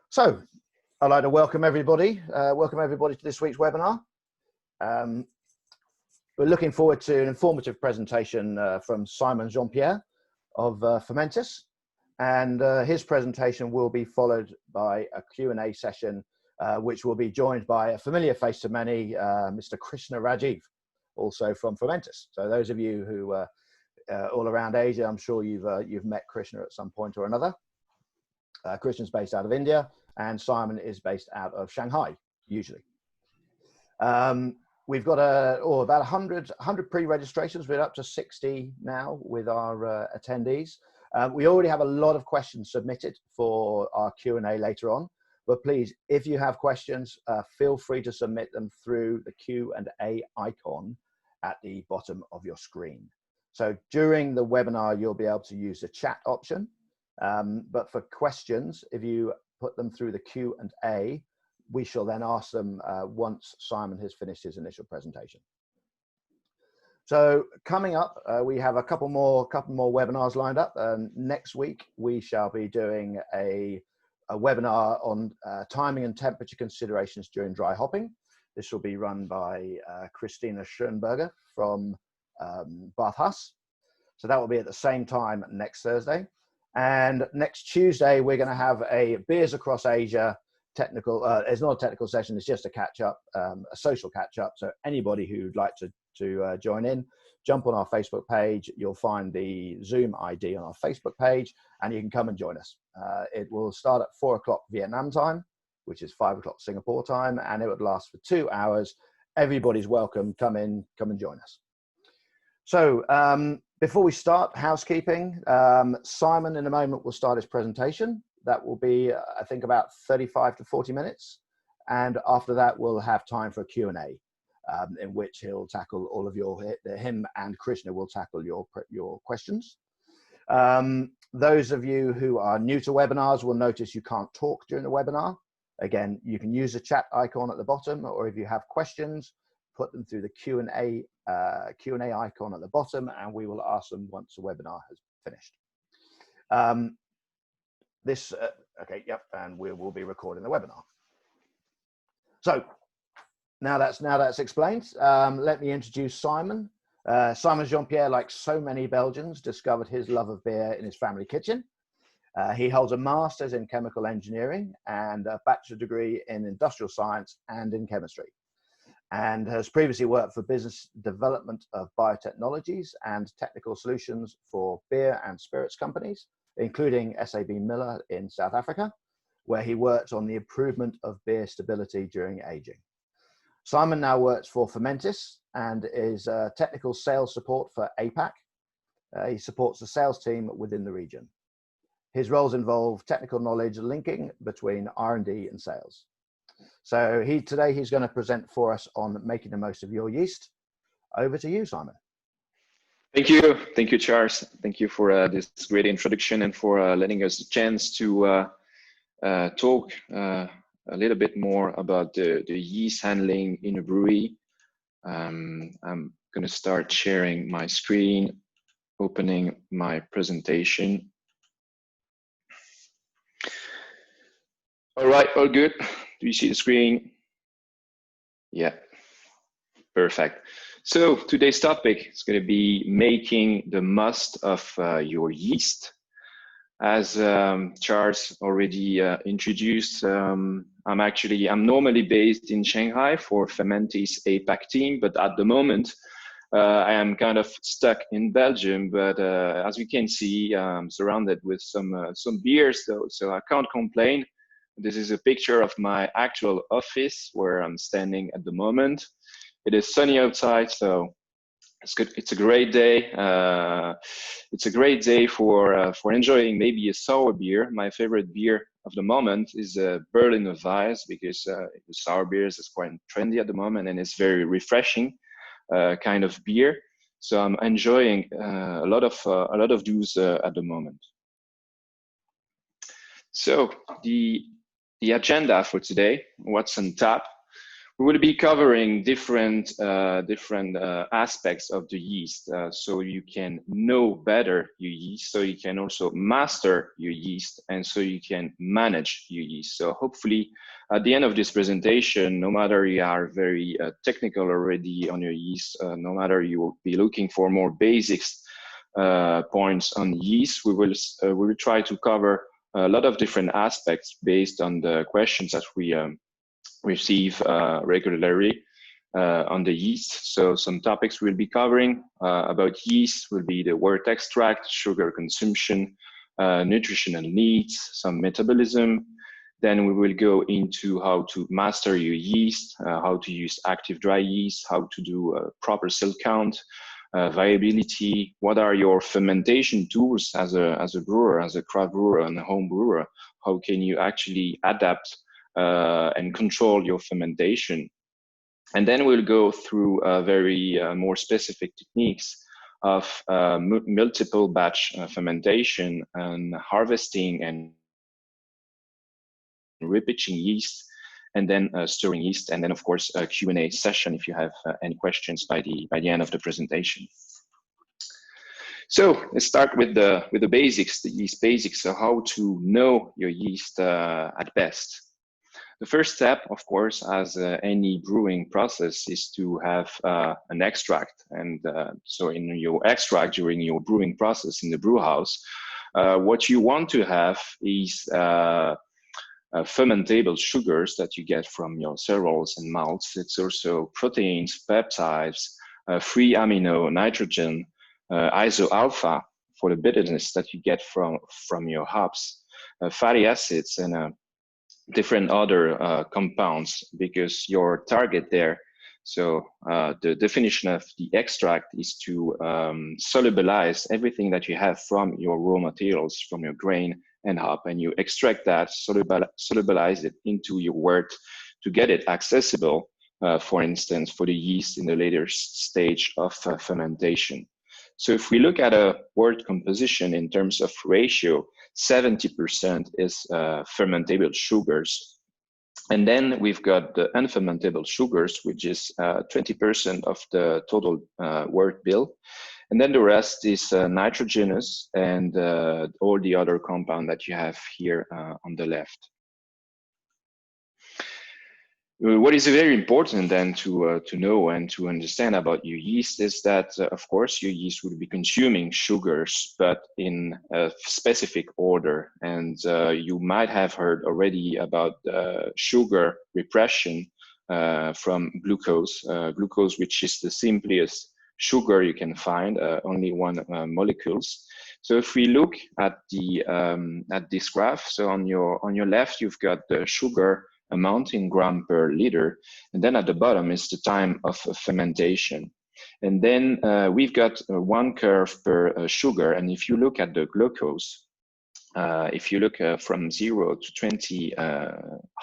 So I'd like to welcome everybody to this week's webinar. We're looking forward to an informative presentation from Simon Jeanpierre of Fermentis, and his presentation will be followed by a Q&A session, which will be joined by a familiar face to many, Mr. Krishna Rajiv, also from Fermentis. So those of you who all around Asia, I'm sure you've met Krishna at some point or another. Krishna's based out of India, and Simon is based out of Shanghai, usually. We've got about 100 pre-registrations. We're up to 60 now with our attendees. We already have a lot of questions submitted for our Q&A later on, but please, if you have questions, feel free to submit them through the Q&A icon at the bottom of your screen. So during the webinar, you'll be able to use the chat option. But for questions, if you put them through the Q&A, we shall then ask them once Simon has finished his initial presentation. So coming up, we have a couple more webinars lined up. Next week, we shall be doing a webinar on timing and temperature considerations during dry hopping. This will be run by Christina Schoenberger from Bathurst. So that will be at the same time next Thursday. And next Tuesday, we're going to have a Beers Across Asia technical, it's not a technical session, it's just a catch up, a social catch up. So anybody who'd like to join in, jump on our Facebook page. You'll find the Zoom ID on our Facebook page, and you can come and join us. It will start at 4 o'clock Vietnam time, which is 5 o'clock Singapore time, and it would last for 2 hours. Everybody's welcome. Come and join us. So before we start, housekeeping. Simon in a moment will start his presentation. That will be, I think, about 35 to 40 minutes. And after that, we'll have time for a Q&A, in which he'll tackle all of him and Krishna will tackle your questions. Those of you who are new to webinars will notice you can't talk during the webinar. Again, you can use the chat icon at the bottom, or if you have questions, put them through the Q&A icon at the bottom, and we will ask them once the webinar has finished. Okay, yep, and we will be recording the webinar. So now that's explained, let me introduce Simon. Simon Jeanpierre, like so many Belgians, discovered his love of beer in his family kitchen. He holds a master's in chemical engineering and a bachelor's degree in industrial science and in chemistry, and has previously worked for business development of biotechnologies and technical solutions for beer and spirits companies, including SAB Miller in South Africa, where he worked on the improvement of beer stability during aging. Simon now works for Fermentis and is technical sales support for APAC. He supports the sales team within the region. His roles involve technical knowledge linking between R&D and sales. So today he's going to present for us on making the most of your yeast. Over to you, Simon. Thank you, Charles. Thank you for this great introduction and for letting us a chance to talk a little bit more about the yeast handling in a brewery. I'm going to start sharing my screen, opening my presentation. All right, all good. Do you see the screen? Yeah, perfect. So today's topic is going to be making the most of your yeast. As Charles already introduced, I'm normally based in Shanghai for Fermentis APAC team, but at the moment I am kind of stuck in Belgium. But as you can see, I'm surrounded with some beers, though, so I can't complain. This is a picture of my actual office where I'm standing at the moment. It is sunny outside, so it's good. It's a great day. It's a great day for enjoying maybe a sour beer. My favorite beer of the moment is Berliner Weiss, because the sour beers is quite trendy at the moment and it's very refreshing kind of beer. So I'm enjoying a lot of those at the moment. So the agenda for today, what's on tap? We will be covering different aspects of the yeast, so you can know better your yeast, so you can also master your yeast, and so you can manage your yeast. So hopefully at the end of this presentation, no matter you are very technical already on your yeast, no matter you will be looking for more basics points on yeast, we will try to cover a lot of different aspects based on the questions that we receive regularly on the yeast. So some topics we'll be covering about yeast will be the wort extract, sugar consumption, nutritional needs, some metabolism. Then we will go into how to master your yeast, how to use active dry yeast, how to do a proper cell count, viability, what are your fermentation tools as a brewer, as a craft brewer and a home brewer, how can you actually adapt and control your fermentation. And then we'll go through very more specific techniques of multiple batch fermentation and harvesting and repitching yeast, and then stirring yeast, and then of course a Q&A session if you have any questions by the end of the presentation. So let's start with the basics, the yeast basics, so how to know your yeast at best. The first step, of course, as any brewing process, is to have an extract. And so in your extract during your brewing process in the brew house, what you want to have is fermentable sugars that you get from your cereals and malts. It's also proteins, peptides, free amino, nitrogen, iso-alpha for the bitterness that you get from your hops, fatty acids, and different other compounds, because your target there, so the definition of the extract is to solubilize everything that you have from your raw materials, from your grain and hop, and you extract that, solubilize it into your wort to get it accessible, for instance, for the yeast in the later stage of fermentation. So if we look at a wort composition in terms of ratio, 70% is fermentable sugars. And then we've got the unfermentable sugars, which is 20% of the total wort bill. And then the rest is nitrogenous and all the other compound that you have here on the left. What is very important then to know and to understand about your yeast is that, of course, your yeast will be consuming sugars, but in a specific order. And you might have heard already about sugar repression from glucose, which is the simplest sugar you can find, only one molecules. So if we look at this graph, so on your left, you've got the sugar amount in gram per liter, and then at the bottom is the time of fermentation. And then we've got one curve per sugar, and if you look at the glucose, if you look from 0 to 20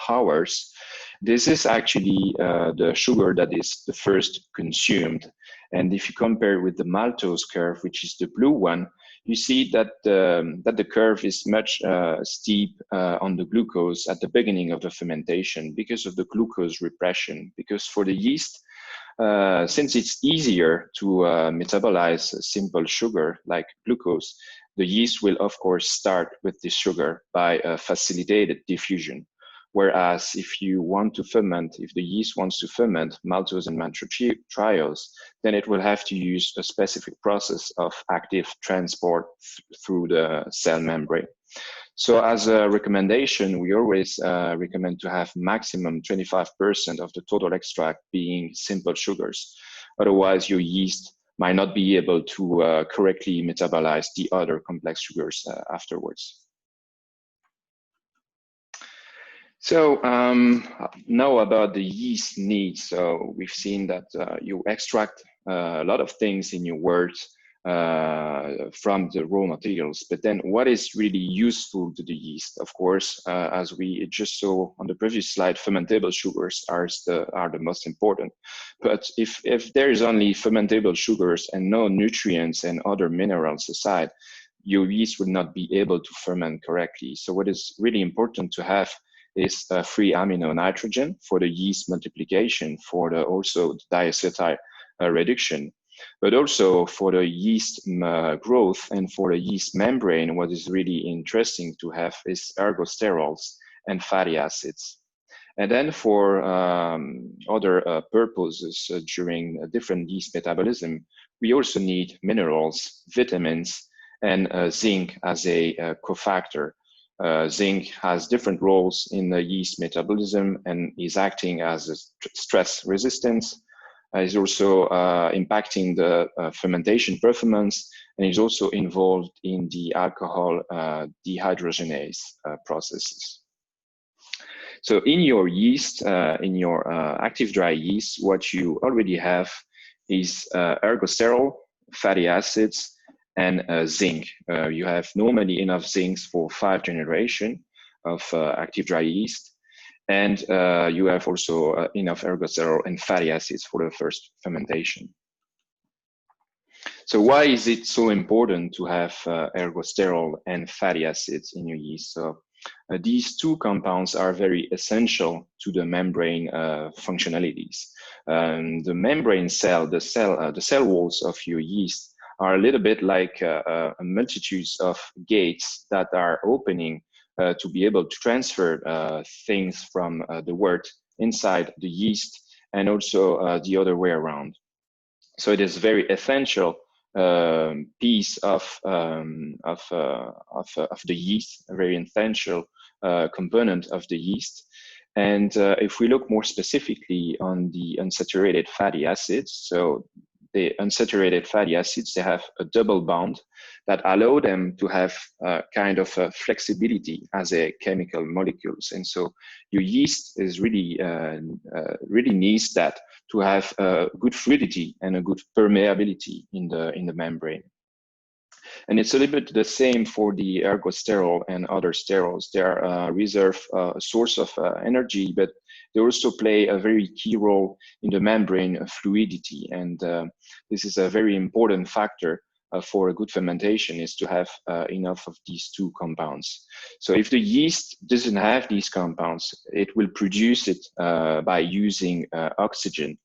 hours, this is actually the sugar that is the first consumed. And if you compare with the maltose curve, which is the blue one, you see that the curve is much steep on the glucose at the beginning of the fermentation because of the glucose repression. Because for the yeast, since it's easier to metabolize simple sugar like glucose, the yeast will of course start with this sugar by facilitated diffusion. Whereas if you want to ferment, if the yeast wants to ferment maltose and maltotriose, then it will have to use a specific process of active transport through the cell membrane. So as a recommendation, we always recommend to have maximum 25% of the total extract being simple sugars. Otherwise, your yeast might not be able to correctly metabolize the other complex sugars afterwards. So now about the yeast needs. So we've seen that you extract a lot of things in your wort from the raw materials, but then what is really useful to the yeast? Of course, as we just saw on the previous slide, fermentable sugars are the most important. But if there is only fermentable sugars and no nutrients and other minerals aside, your yeast would not be able to ferment correctly. So what is really important to have is free amino nitrogen for the yeast multiplication, for the also the diacetyl reduction, but also for the yeast growth and for the yeast membrane. What is really interesting to have is ergosterols and fatty acids. And then for other purposes during different yeast metabolism, we also need minerals, vitamins, and zinc as a cofactor. Zinc has different roles in the yeast metabolism and is acting as a stress resistance. Is also impacting the fermentation performance, and is also involved in the alcohol dehydrogenase processes. So in your yeast, in your active dry yeast, what you already have is ergosterol, fatty acids, and zinc. You have normally enough zincs for 5 generations of active dry yeast. And you have also enough ergosterol and fatty acids for the first fermentation. So why is it so important to have ergosterol and fatty acids in your yeast? So these two compounds are very essential to the membrane functionalities. The membrane cell, the cell walls of your yeast are a little bit like a multitude of gates that are opening to be able to transfer things from the wort inside the yeast, and also the other way around. So it is very essential piece of the yeast, a very essential component of the yeast. And if we look more specifically on the unsaturated fatty acids, so the unsaturated fatty acids, they have a double bond that allow them to have kind of a flexibility as a chemical molecules. And so your yeast is really, really needs that to have a good fluidity and a good permeability in the membrane. And it's a little bit the same for the ergosterol and other sterols. They are a reserve source of energy, but they also play a very key role in the membrane fluidity. And this is a very important factor for a good fermentation, is to have enough of these two compounds. So if the yeast doesn't have these compounds, it will produce it by using oxygen.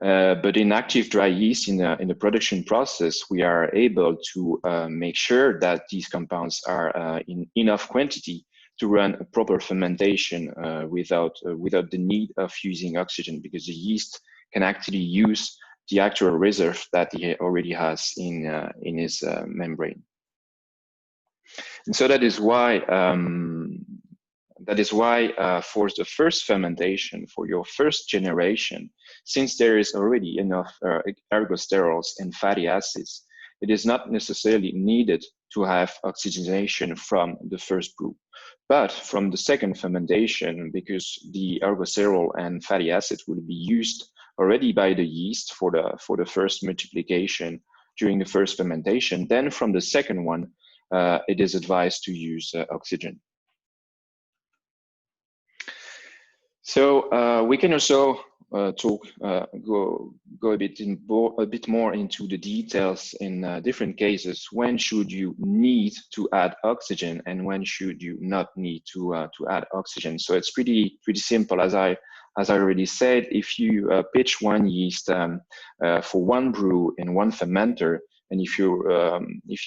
But in active dry yeast, in the production process, we are able to make sure that these compounds are in enough quantity to run a proper fermentation without the need of using oxygen, because the yeast can actually use the actual reserve that he already has in his membrane. And so that is why for the first fermentation, for your first generation, since there is already enough ergosterols and fatty acids, it is not necessarily needed to have oxygenation from the first brew. But from the second fermentation, because the ergosterol and fatty acids will be used already by the yeast for the first multiplication during the first fermentation, then from the second one, it is advised to use oxygen. So we can also go a bit more into the details in different cases. When should you need to add oxygen, and when should you not need to add oxygen? So it's pretty simple. As I already said, if you pitch one yeast for one brew in one fermenter, and if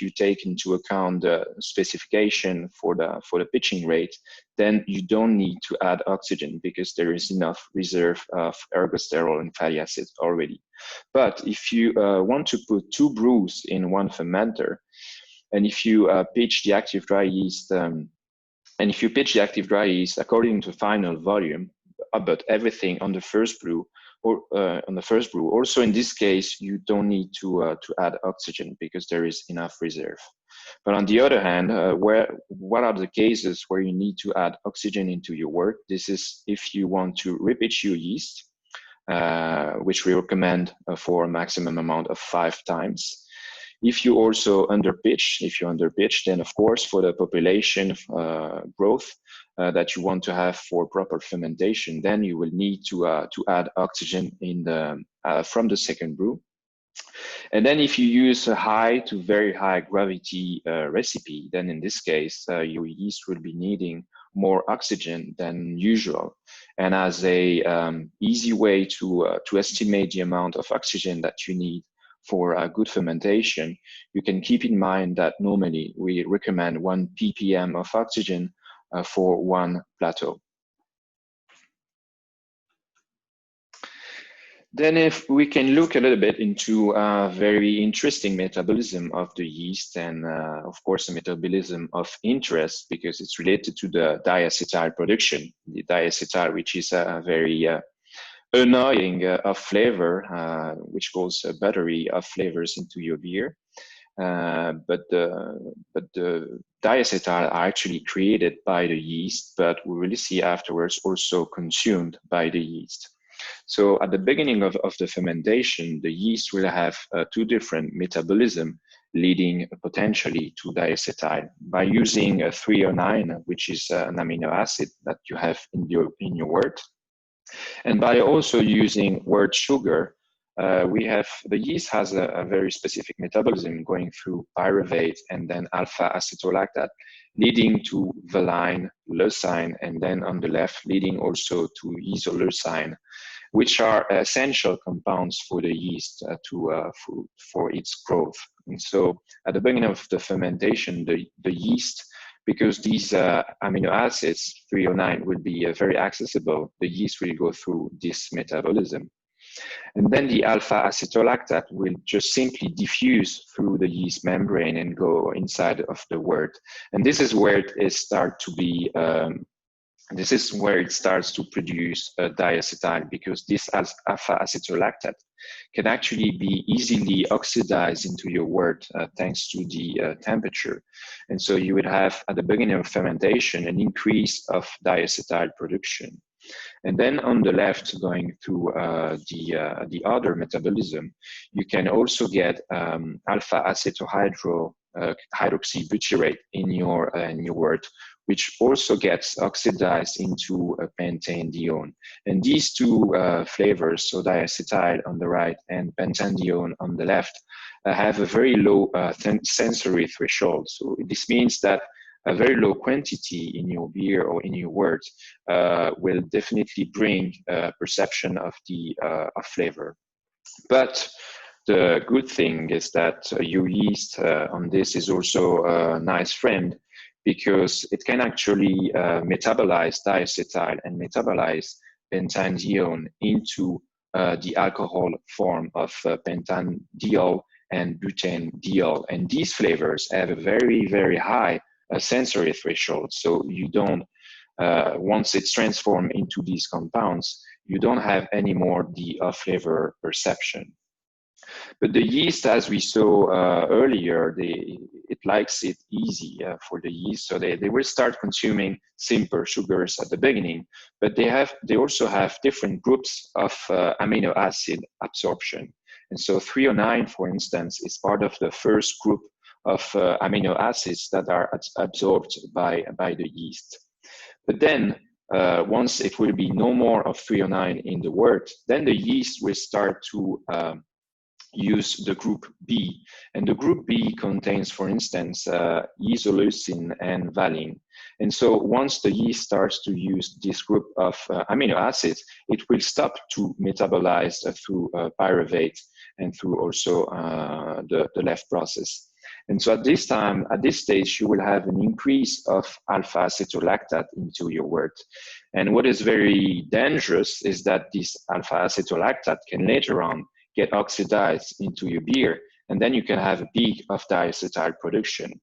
you take into account the specification for the pitching rate, then you don't need to add oxygen, because there is enough reserve of ergosterol and fatty acids already. But if you want to put 2 brews in one fermenter, and if you pitch the active dry yeast, according to final volume, but everything on the first brew, also in this case, you don't need to add oxygen, because there is enough reserve. But on the other hand, what are the cases where you need to add oxygen into your wort? This is if you want to repitch your yeast, which we recommend for a maximum amount of 5 times. If you also underpitch, then of course for the population growth that you want to have for proper fermentation, then you will need to add oxygen from the second brew. And then if you use a high to very high gravity recipe, then in this case, your yeast will be needing more oxygen than usual. And as a easy way to estimate the amount of oxygen that you need for a good fermentation, you can keep in mind that normally we recommend 1 ppm of oxygen for one plateau. Then if we can look a little bit into a very interesting metabolism of the yeast, and of course a metabolism of interest because it's related to the diacetyl production. The diacetyl, which is a very annoying of flavor, which goes a battery of flavors into your beer. But the diacetyl are actually created by the yeast, but we really see afterwards also consumed by the yeast. So at the beginning of the fermentation, the yeast will have two different metabolism leading potentially to diacetyl by using a 309, which is an amino acid that you have in your wort. And by also using wort sugar, the yeast has a very specific metabolism going through pyruvate and then alpha acetolactate, leading to valine, leucine, and then on the left, leading also to isoleucine, which are essential compounds for the yeast for its growth. And so at the beginning of the fermentation, the yeast, because these amino acids, 309, will be very accessible, the yeast will go through this metabolism. And then the alpha acetolactate will just simply diffuse through the yeast membrane and go inside of the wort. And this is where it starts to be this is where it starts to produce diacetyl, because this alpha acetolactate can actually be easily oxidized into your wort thanks to the temperature. And so you would have at the beginning of fermentation an increase of diacetyl production. And then on the left, going through the other metabolism, you can also get alpha acetohydroxybutyrate in your wort, which also gets oxidized into a pentanedione. And these two flavors, so diacetyl on the right and pentanedione on the left, have a very low sensory threshold. So this means that a very low quantity in your beer or in your wort will definitely bring perception of the flavor. But the good thing is that your yeast on this is also a nice friend, because it can actually metabolize diacetyl and metabolize pentanedione into the alcohol form of pentanediol and butanediol. And these flavors have a very, very high sensory threshold. So you don't, once it's transformed into these compounds, you don't have anymore the flavor perception. But the yeast, as we saw earlier, it likes it easy for the yeast. So they will start consuming simple sugars at the beginning, but they also have different groups of amino acid absorption. And so 309, for instance, is part of the first group of amino acids that are absorbed by the yeast. But then once it will be no more of 309 in the wort, then the yeast will start to use the group B. And the group B contains, for instance, isoleucine and valine. And so once the yeast starts to use this group of amino acids, it will stop to metabolize through pyruvate and through also the left process. And so at this stage, you will have an increase of alpha acetolactate into your wort. And what is very dangerous is that this alpha acetolactate can later on get oxidized into your beer, and then you can have a peak of diacetyl production.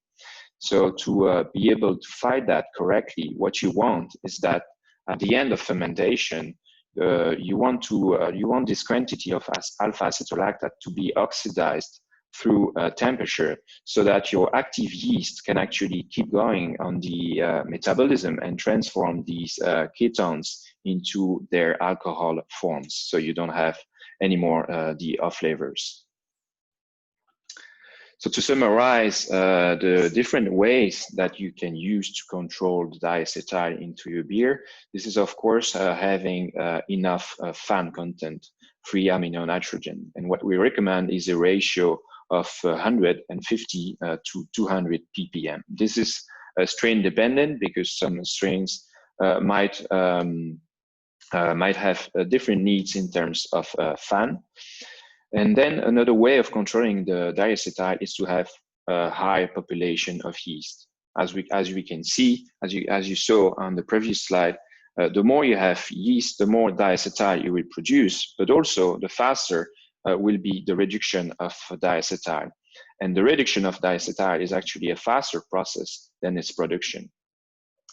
So to be able to fight that correctly, what you want is that at the end of fermentation, you want this quantity of alpha acetolactate to be oxidized through temperature, so that your active yeast can actually keep going on the metabolism and transform these ketones into their alcohol forms, so you don't have anymore the off flavors. So to summarize the different ways that you can use to control the diacetyl into your beer, this is of course having enough FAN content, free amino nitrogen. And what we recommend is a ratio of 150 to 200 ppm. This is strain dependent because some strains might have different needs in terms of FAN. And then another way of controlling the diacetyl is to have a high population of yeast. As we can see, as you saw on the previous slide, the more you have yeast, the more diacetyl you will produce, but also the faster will be the reduction of diacetyl. And the reduction of diacetyl is actually a faster process than its production.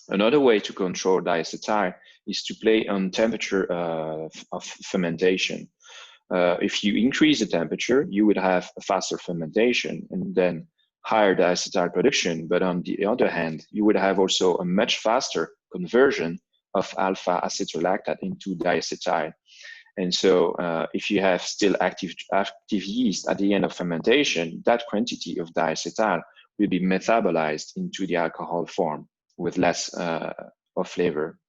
Another way to control diacetyl is to play on temperature of fermentation. If you increase the temperature, you would have a faster fermentation and then higher diacetyl production. But on the other hand, you would have also a much faster conversion of alpha acetolactate into diacetyl. And so if you have still active yeast at the end of fermentation, that quantity of diacetyl will be metabolized into the alcohol form with less of flavor.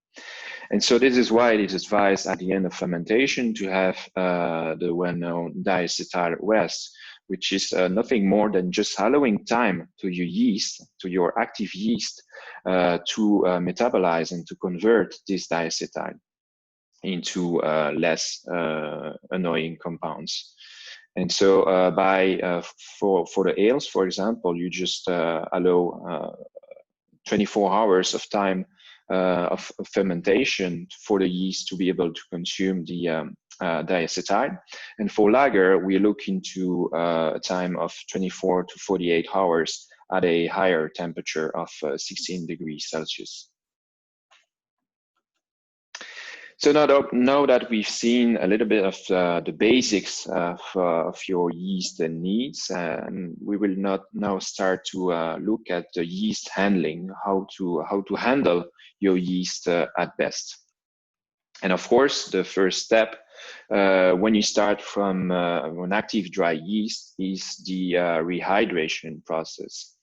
And so this is why it is advised at the end of fermentation to have the well-known diacetyl rest, which is nothing more than just allowing time to your yeast, to your active yeast, to metabolize and to convert this diacetyl into less annoying compounds. And so for the ales, for example, you just allow 24 hours of time of fermentation for the yeast to be able to consume the diacetyl. And for lager, we look into a time of 24 to 48 hours at a higher temperature of 16 degrees Celsius. So now that we've seen a little bit of the basics of your yeast needs, we will now start to look at the yeast handling, how to handle your yeast at best. And of course, the first step when you start from an active dry yeast is the rehydration process.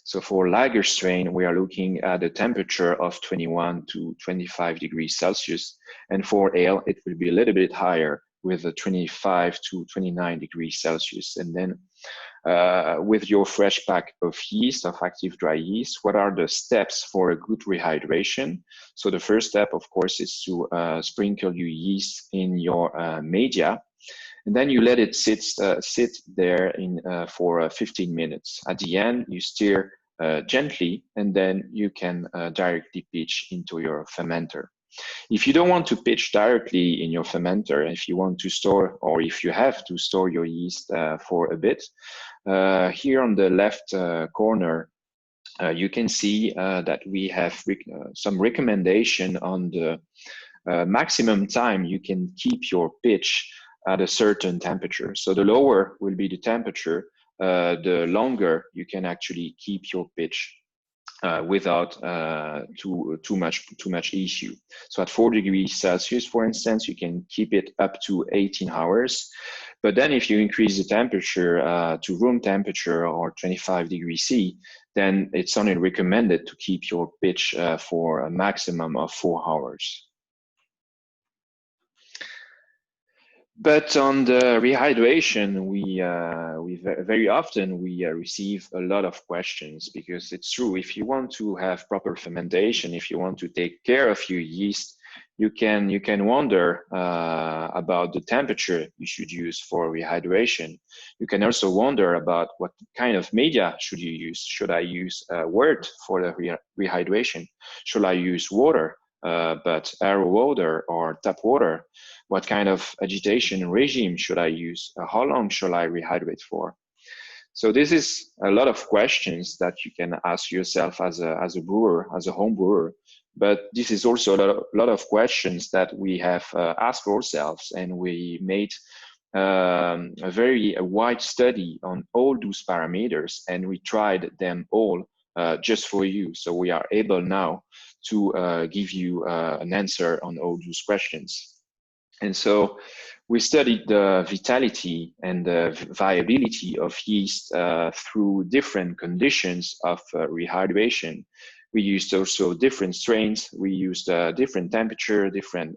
So for lager strain, we are looking at a temperature of 21 to 25 degrees Celsius. And for ale, it will be a little bit higher with a 25 to 29 degrees Celsius. And then with your fresh pack of yeast, of active dry yeast, what are the steps for a good rehydration? So the first step, of course, is to sprinkle your yeast in your media. And then you let it sit there for 15 minutes. At the end, you stir gently, and then you can directly pitch into your fermenter. If you don't want to pitch directly in your fermenter, if you want to store, or if you have to store your yeast for a bit, here on the left corner, you can see that we have some recommendation on the maximum time you can keep your pitch at a certain temperature. So the lower will be the temperature, the longer you can actually keep your pitch without too much issue. So at 4 degrees Celsius, for instance, you can keep it up to 18 hours. But then if you increase the temperature to room temperature or 25 degrees C, then it's only recommended to keep your pitch for a maximum of 4 hours. But on the rehydration, we very often receive a lot of questions, because it's true, if you want to have proper fermentation, if you want to take care of your yeast, you can wonder about the temperature you should use for rehydration. You can also wonder about what kind of media should you use. Should I use wort for the rehydration? Should I use water, but arrow water or tap water? What kind of agitation regime should I use? How long shall I rehydrate for? So this is a lot of questions that you can ask yourself as a brewer, as a home brewer. But this is also a lot of questions that we have asked ourselves, and we made a very wide study on all those parameters, and we tried them all just for you. So we are able now to give you an answer on all those questions. And so we studied the vitality and the viability of yeast through different conditions of rehydration. We used also different strains. We used different temperature, different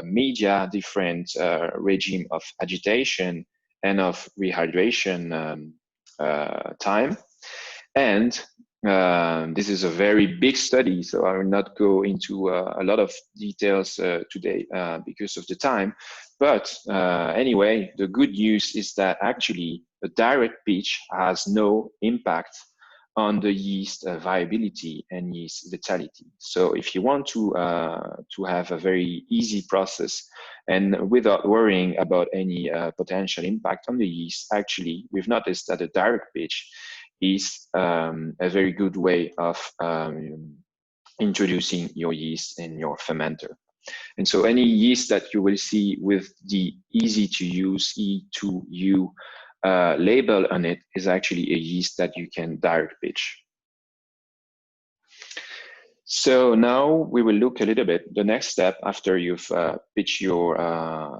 media, different regime of agitation and of rehydration time. And this is a very big study, so I will not go into a lot of details today because of the time. But anyway, the good news is that actually a direct pitch has no impact on the yeast viability and yeast vitality. So if you want to have a very easy process and without worrying about any potential impact on the yeast, actually, we've noticed that a direct pitch is a very good way of introducing your yeast in your fermenter. And so any yeast that you will see with the easy to use E2U label on it is actually a yeast that you can direct pitch. So now we will look a little bit the next step after you've pitched your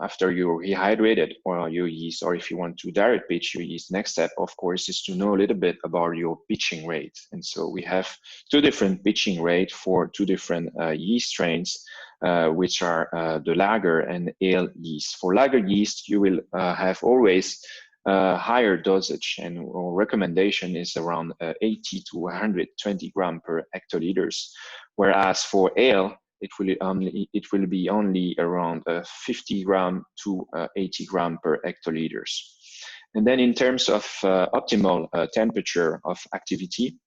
after you rehydrated or your yeast, or if you want to direct pitch your yeast. Next step, of course, is to know a little bit about your pitching rate. And so we have two different pitching rate for two different yeast strains, which are the lager and ale yeast. For lager yeast, you will have always higher dosage, and our recommendation is around 80 to 120 gram per hectoliters, whereas for ale it will be only around 50 gram to 80 gram per hectoliters. And then in terms of optimal temperature of activity,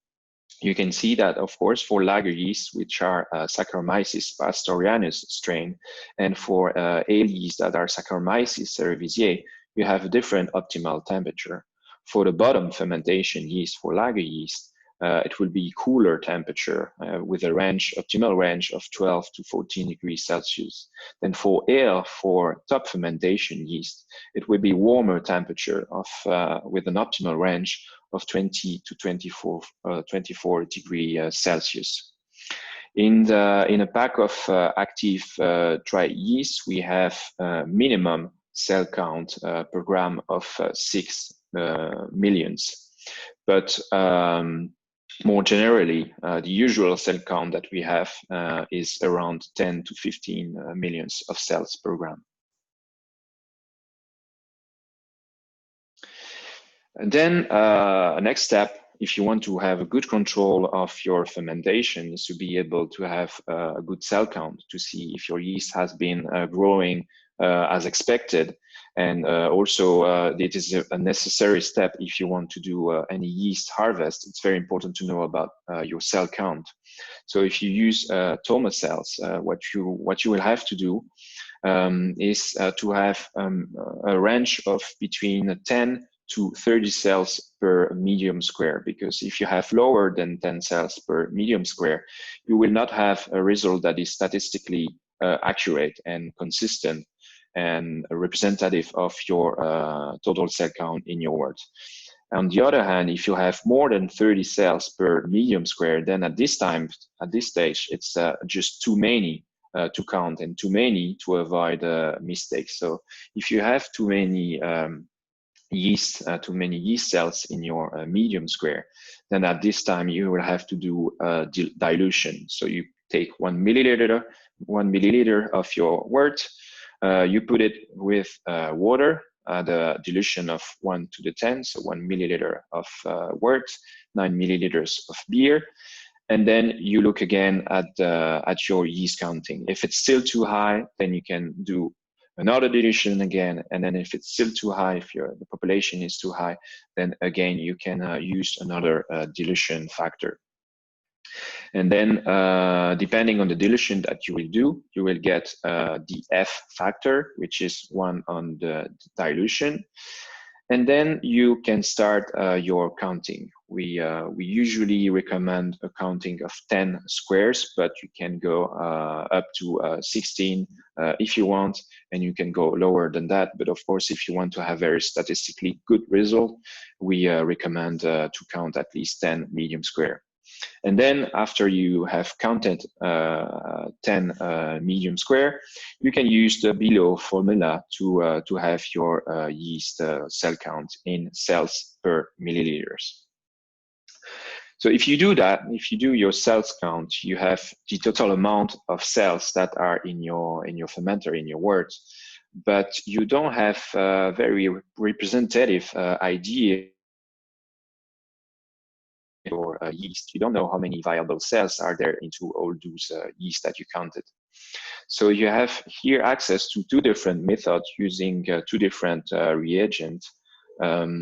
you can see that, of course, for lager yeast, which are Saccharomyces pastorianus strain, and for ale yeast that are Saccharomyces cerevisiae, you have a different optimal temperature. For the bottom fermentation yeast, for lager yeast, it will be cooler temperature with a optimal range of 12 to 14 degrees Celsius. Then for ale, for top fermentation yeast, it will be warmer temperature with an optimal range of 20 to 24 degrees Celsius. In a pack of active dry yeast, we have minimum cell count per gram of 6 millions. But more generally, the usual cell count that we have is around 10 to 15 millions of cells per gram. And then next step, if you want to have a good control of your fermentation, is to be able to have a good cell count to see if your yeast has been growing as expected. And also it is a necessary step if you want to do any yeast harvest. It's very important to know about your cell count. So if you use Toma cells, what you will have to do is to have a range of between 10 to 30 cells per medium square, because if you have lower than 10 cells per medium square, you will not have a result that is statistically accurate and consistent and representative of your total cell count in your wort. On the other hand, if you have more than 30 cells per medium square, then at this stage, it's just too many to count and too many to avoid mistakes. So if you have too many too many yeast cells in your medium square, then at this time you will have to do dilution. So you take 1 milliliter of your wort, you put it with water, the dilution of 1 to the 10, so 1 milliliter of wort, 9 milliliters of beer, and then you look again at your yeast counting. If it's still too high, then you can do another dilution again, and then if it's still too high, if the population is too high, then again you can use another dilution factor. And then depending on the dilution that you will do, you will get the F factor, which is 1 on the dilution. And then you can start your counting. We usually recommend a counting of 10 squares, but you can go up to 16 if you want, and you can go lower than that. But of course, if you want to have very statistically good result, we recommend to count at least 10 medium square. And then after you have counted 10 medium square, you can use the below formula to have your yeast cell count in cells per milliliters. So if you do that, if you do your cells count, you have the total amount of cells that are in your fermenter, in your wort, but you don't have a very representative idea or yeast. You don't know how many viable cells are there into all those yeast that you counted. So you have here access to two different methods using two different reagents,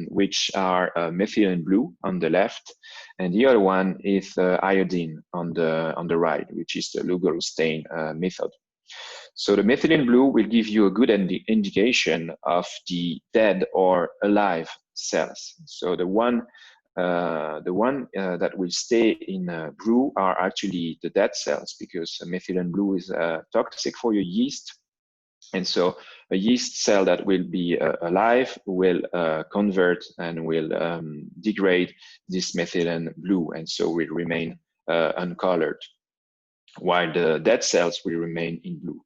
which are methylene blue on the left, and the other one is iodine on the right, which is the Lugol stain method. So the methylene blue will give you a good indication of the dead or alive cells. So the one that will stay in brew are actually the dead cells, because methylene blue is toxic for your yeast. And so a yeast cell that will be alive will convert and will degrade this methylene blue, and so will remain uncolored, while the dead cells will remain in blue.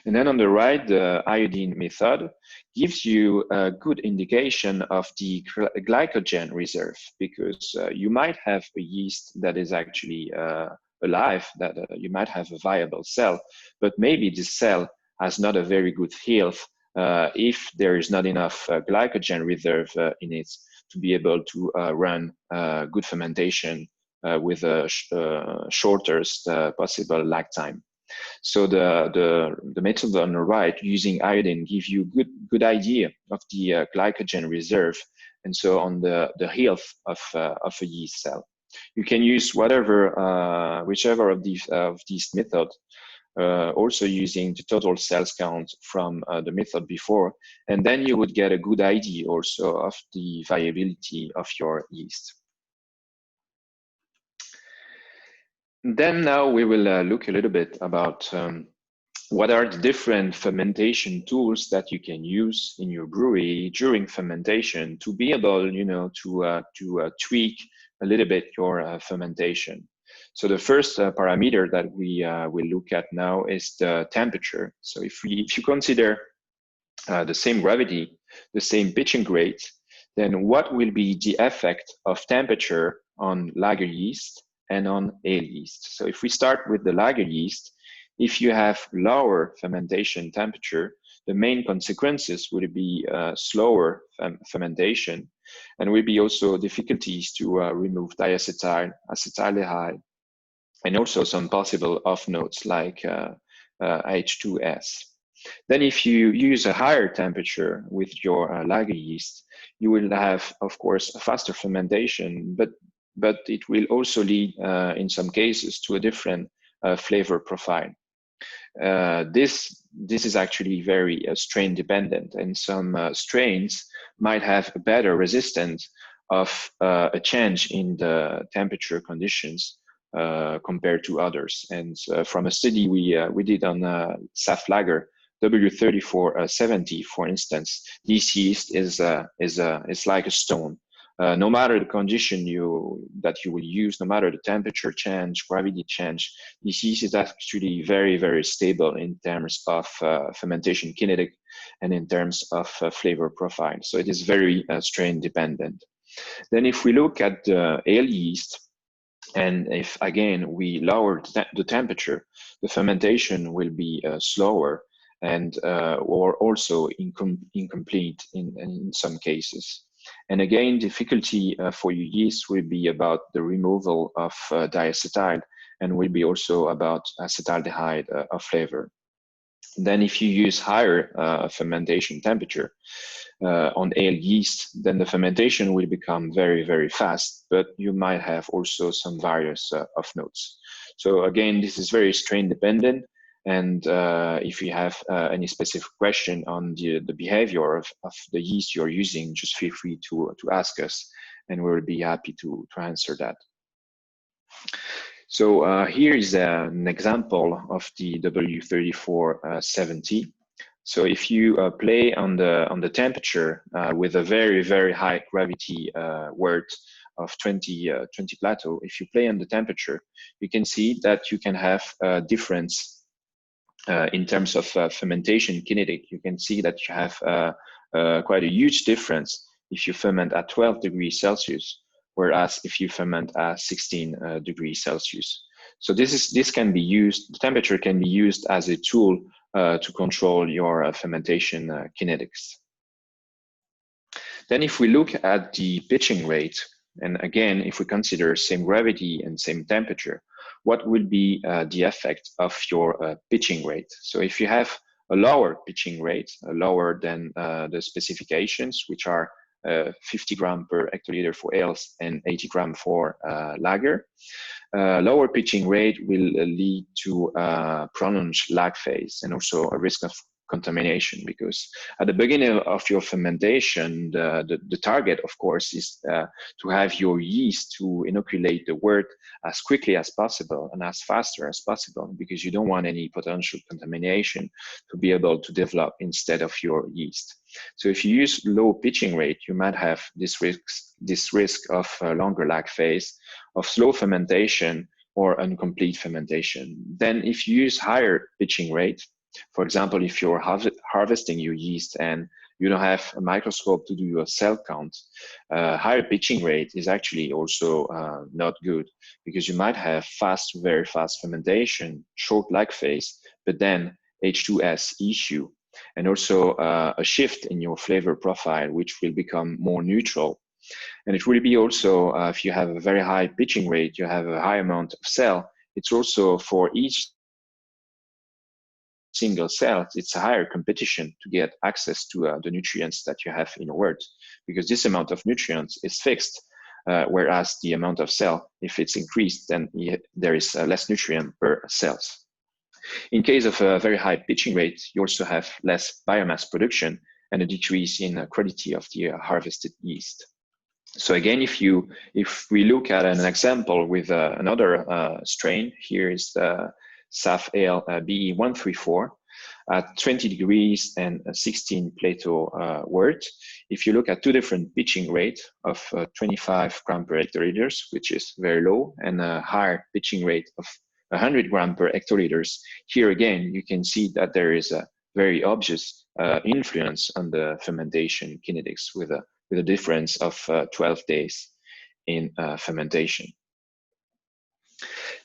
And then on the right, the iodine method gives you a good indication of the glycogen reserve, because you might have a yeast that is actually alive, that you might have a viable cell, but maybe this cell has not a very good health if there is not enough glycogen reserve in it to be able to run good fermentation with a shortest possible lag time. So the method on the right using iodine gives you good idea of the glycogen reserve, and so on the health of a yeast cell. You can use whichever of these methods, also using the total cells count from the method before, and then you would get a good idea also of the viability of your yeast. Then now we will look a little bit about what are the different fermentation tools that you can use in your brewery during fermentation to be able, to tweak a little bit your fermentation. So the first parameter that we will look at now is the temperature. So if you consider the same gravity, the same pitching rate, then what will be the effect of temperature on lager yeast and on ale yeast? So if we start with the lager yeast, if you have lower fermentation temperature, the main consequences would be slower fermentation, and will be also difficulties to remove diacetyl, acetaldehyde, and also some possible off notes like H2S. Then if you use a higher temperature with your lager yeast, you will have, of course, a faster fermentation, but it will also lead in some cases to a different flavor profile. This is actually very strain dependent, and some strains might have a better resistance of a change in the temperature conditions compared to others. And from a study we did on SAF lager W3470, for instance, this yeast is like a stone. No matter the condition that you will use, no matter the temperature change, gravity change, this yeast is actually very, very stable in terms of fermentation kinetic and in terms of flavor profile. So it is very strain dependent. Then if we look at the ale yeast, and if again we lower the temperature, the fermentation will be slower and or also incomplete in some cases. And again, difficulty for your yeast will be about the removal of diacetyl, and will be also about acetaldehyde of flavor. Then if you use higher fermentation temperature on ale yeast, then the fermentation will become very, very fast, but you might have also some various off notes. So again, this is very strain dependent. And if you have any specific question on the behavior of the yeast you're using, just feel free to ask us, and we'll be happy to answer that. So here is an example of the W3470. So if you play on the temperature with a very, very high gravity wort of 20 plateau, if you play on the temperature, you can see that you can have a difference in terms of fermentation kinetic. You can see that you have quite a huge difference if you ferment at 12 degrees Celsius, whereas if you ferment at 16 degrees Celsius. So this can be used, the temperature can be used as a tool to control your fermentation kinetics. Then if we look at the pitching rate, and again, if we consider same gravity and same temperature, what will be the effect of your pitching rate? So if you have a lower pitching rate, lower than the specifications, which are 50 gram per hectoliter for ales and 80 gram for lager, lower pitching rate will lead to prolonged lag phase and also a risk of contamination, because at the beginning of your fermentation, the target, of course, is to have your yeast to inoculate the wort as quickly as possible and as faster as possible, because you don't want any potential contamination to be able to develop instead of your yeast. So if you use low pitching rate, you might have this risk of longer lag phase, of slow fermentation or incomplete fermentation. Then if you use higher pitching rate, for example, if you're harvesting your yeast and you don't have a microscope to do a cell count, higher pitching rate is actually also not good, because you might have very fast fermentation, short lag phase, but then H2S issue, and also a shift in your flavor profile, which will become more neutral. And it will be also, if you have a very high pitching rate, you have a high amount of cell, it's also for each single cell, it's a higher competition to get access to the nutrients that you have in a wort, because this amount of nutrients is fixed, whereas the amount of cell, if it's increased, then there is less nutrient per cells. In case of a very high pitching rate, you also have less biomass production and a decrease in quality of the harvested yeast. So again, if we look at an example with another strain, here is the SAF Ale BE134 at 20 degrees and 16 plateau wort. If you look at two different pitching rate of 25 gram per hectoliters, which is very low, and a higher pitching rate of 100 gram per hectoliters, here again, you can see that there is a very obvious influence on the fermentation kinetics with a difference of 12 days in fermentation.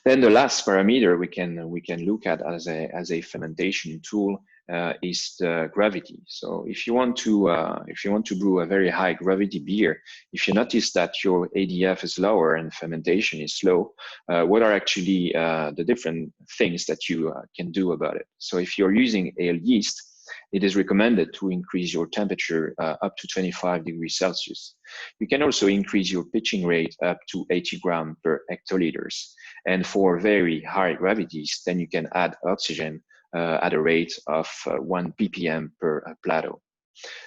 Then the last parameter we can look at as a fermentation tool is the gravity. So if you want to brew a very high gravity beer, if you notice that your ADF is lower and fermentation is slow, what are actually the different things that you can do about it? So if you're using ale yeast, it is recommended to increase your temperature up to 25 degrees Celsius. You can also increase your pitching rate up to 80 gram per hectoliters. And for very high gravities, then you can add oxygen at a rate of 1 ppm per plateau.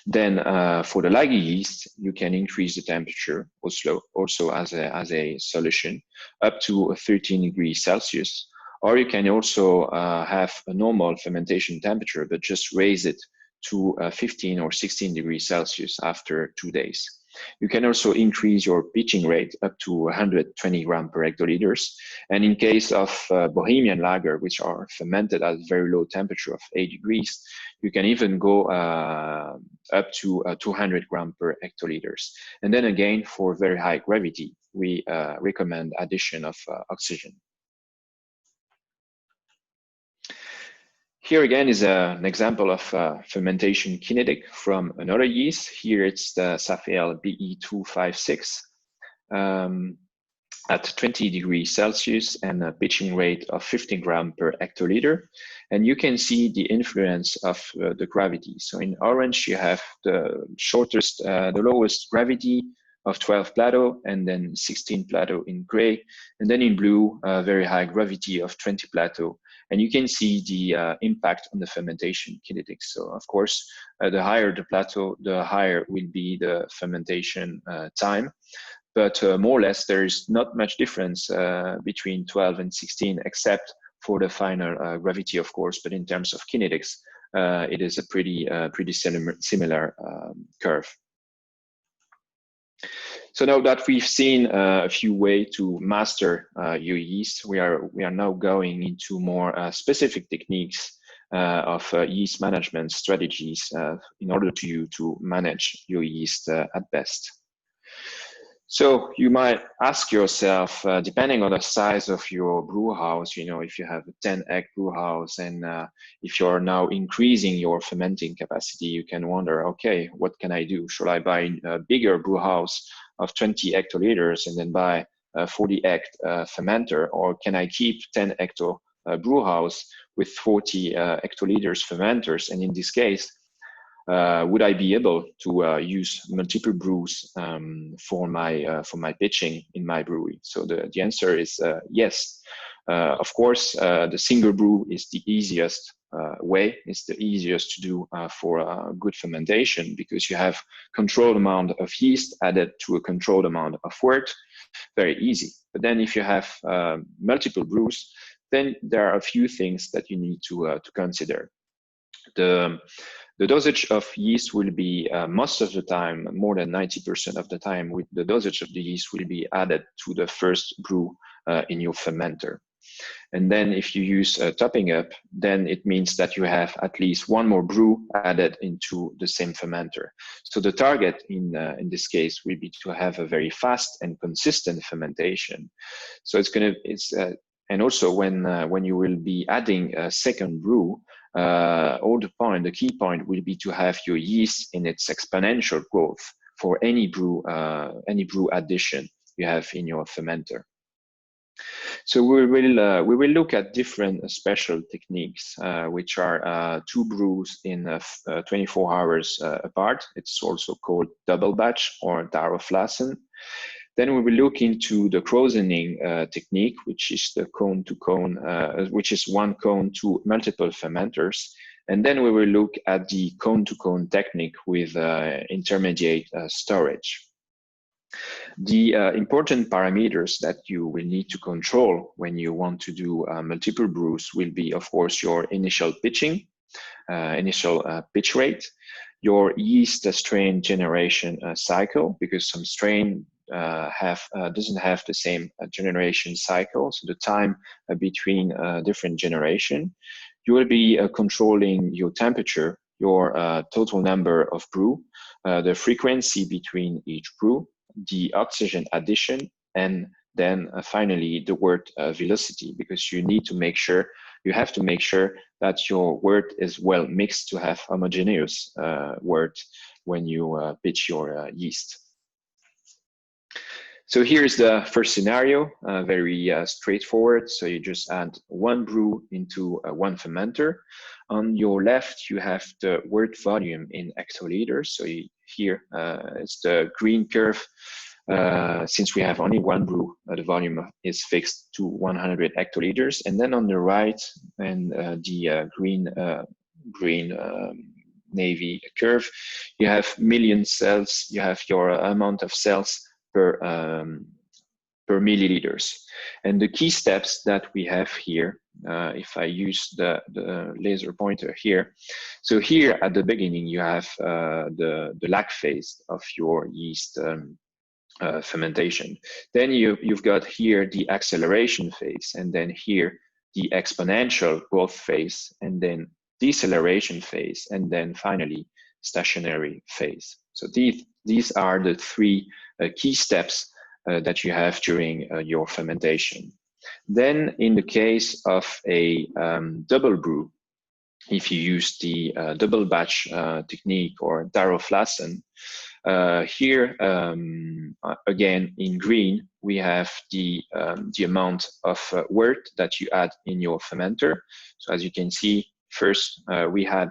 Then for the lager yeast, you can increase the temperature also as a solution up to 13 degrees Celsius. Or you can also have a normal fermentation temperature, but just raise it to 15 or 16 degrees Celsius after 2 days. You can also increase your pitching rate up to 120 gram per hectoliters. And in case of Bohemian lager, which are fermented at very low temperature of 8 degrees, you can even go up to 200 gram per hectoliters. And then again, for very high gravity, we recommend addition of oxygen. Here again is an example of fermentation kinetic from another yeast. Here it's the SAF Ale BE256 at 20 degrees Celsius and a pitching rate of 15 gram per hectoliter. And you can see the influence of the gravity. So in orange, you have the lowest gravity of 12 plateau, and then 16 plateau in gray. And then in blue, very high gravity of 20 plateau. And you can see the impact on the fermentation kinetics. So of course, the higher the plateau, the higher will be the fermentation time. But more or less, there is not much difference between 12 and 16, except for the final gravity, of course. But in terms of kinetics, it is a pretty similar curve. So now that we've seen a few ways to master your yeast, we are now going into more specific techniques of yeast management strategies in order to manage your yeast at best. So you might ask yourself, depending on the size of your brew house, you know, if you have a 10 hect brew house and if you're now increasing your fermenting capacity, you can wonder, okay, what can I do? Should I buy a bigger brew house of 20 hectoliters and then buy a 40 hect fermenter, or can I keep 10 hecto brew house with 40 hectoliters fermenters? And in this case, would I be able to use multiple brews for my pitching in my brewery? So the answer is yes. Of course, the single brew is the easiest way. It's the easiest to do for good fermentation, because you have controlled amount of yeast added to a controlled amount of wort. Very easy. But then if you have multiple brews, then there are a few things that you need to consider. The dosage of yeast will be most of the time, more than 90% of the time, with the dosage of the yeast will be added to the first brew in your fermenter. And then if you use topping up, then it means that you have at least one more brew added into the same fermenter. So the target in this case will be to have a very fast and consistent fermentation. So and also when you will be adding a second brew, the key point will be to have your yeast in its exponential growth for any brew addition you have in your fermenter. So we will look at different special techniques, which are 2 brews in 24 hours apart. It's also called double batch or Daroflassen. Then we will look into the crosening technique, which is the cone to cone, which is one cone to multiple fermenters. And then we will look at the cone to cone technique with intermediate storage. The important parameters that you will need to control when you want to do multiple brews will be, of course, your initial pitching, initial pitch rate, your yeast strain generation cycle, because some strain doesn't have the same generation cycle, so the time between different generation. You will be controlling your temperature, your total number of brew, the frequency between each brew, the oxygen addition, and then finally the wort velocity, because you have to make sure that your wort is well mixed to have homogeneous wort when you pitch your yeast. So here's the first scenario, very straightforward. So you just add one brew into one fermenter. On your left, you have the wort volume in hectoliters. So here it's the green curve. Since we have only one brew, the volume is fixed to 100 hectoliters. And then on the right, and the green navy curve, you have million cells. You have your amount of cells per milliliters. And the key steps that we have here, if I use the laser pointer here, so here at the beginning you have the lag phase of your yeast fermentation. Then you've got here the acceleration phase, and then here the exponential growth phase, and then deceleration phase, and then finally stationary phase. So these are the 3 key steps that you have during your fermentation. Then in the case of a double brew, if you use the double batch technique or Daroflassen, here again in green we have the amount of wort that you add in your fermenter. So as you can see, first we add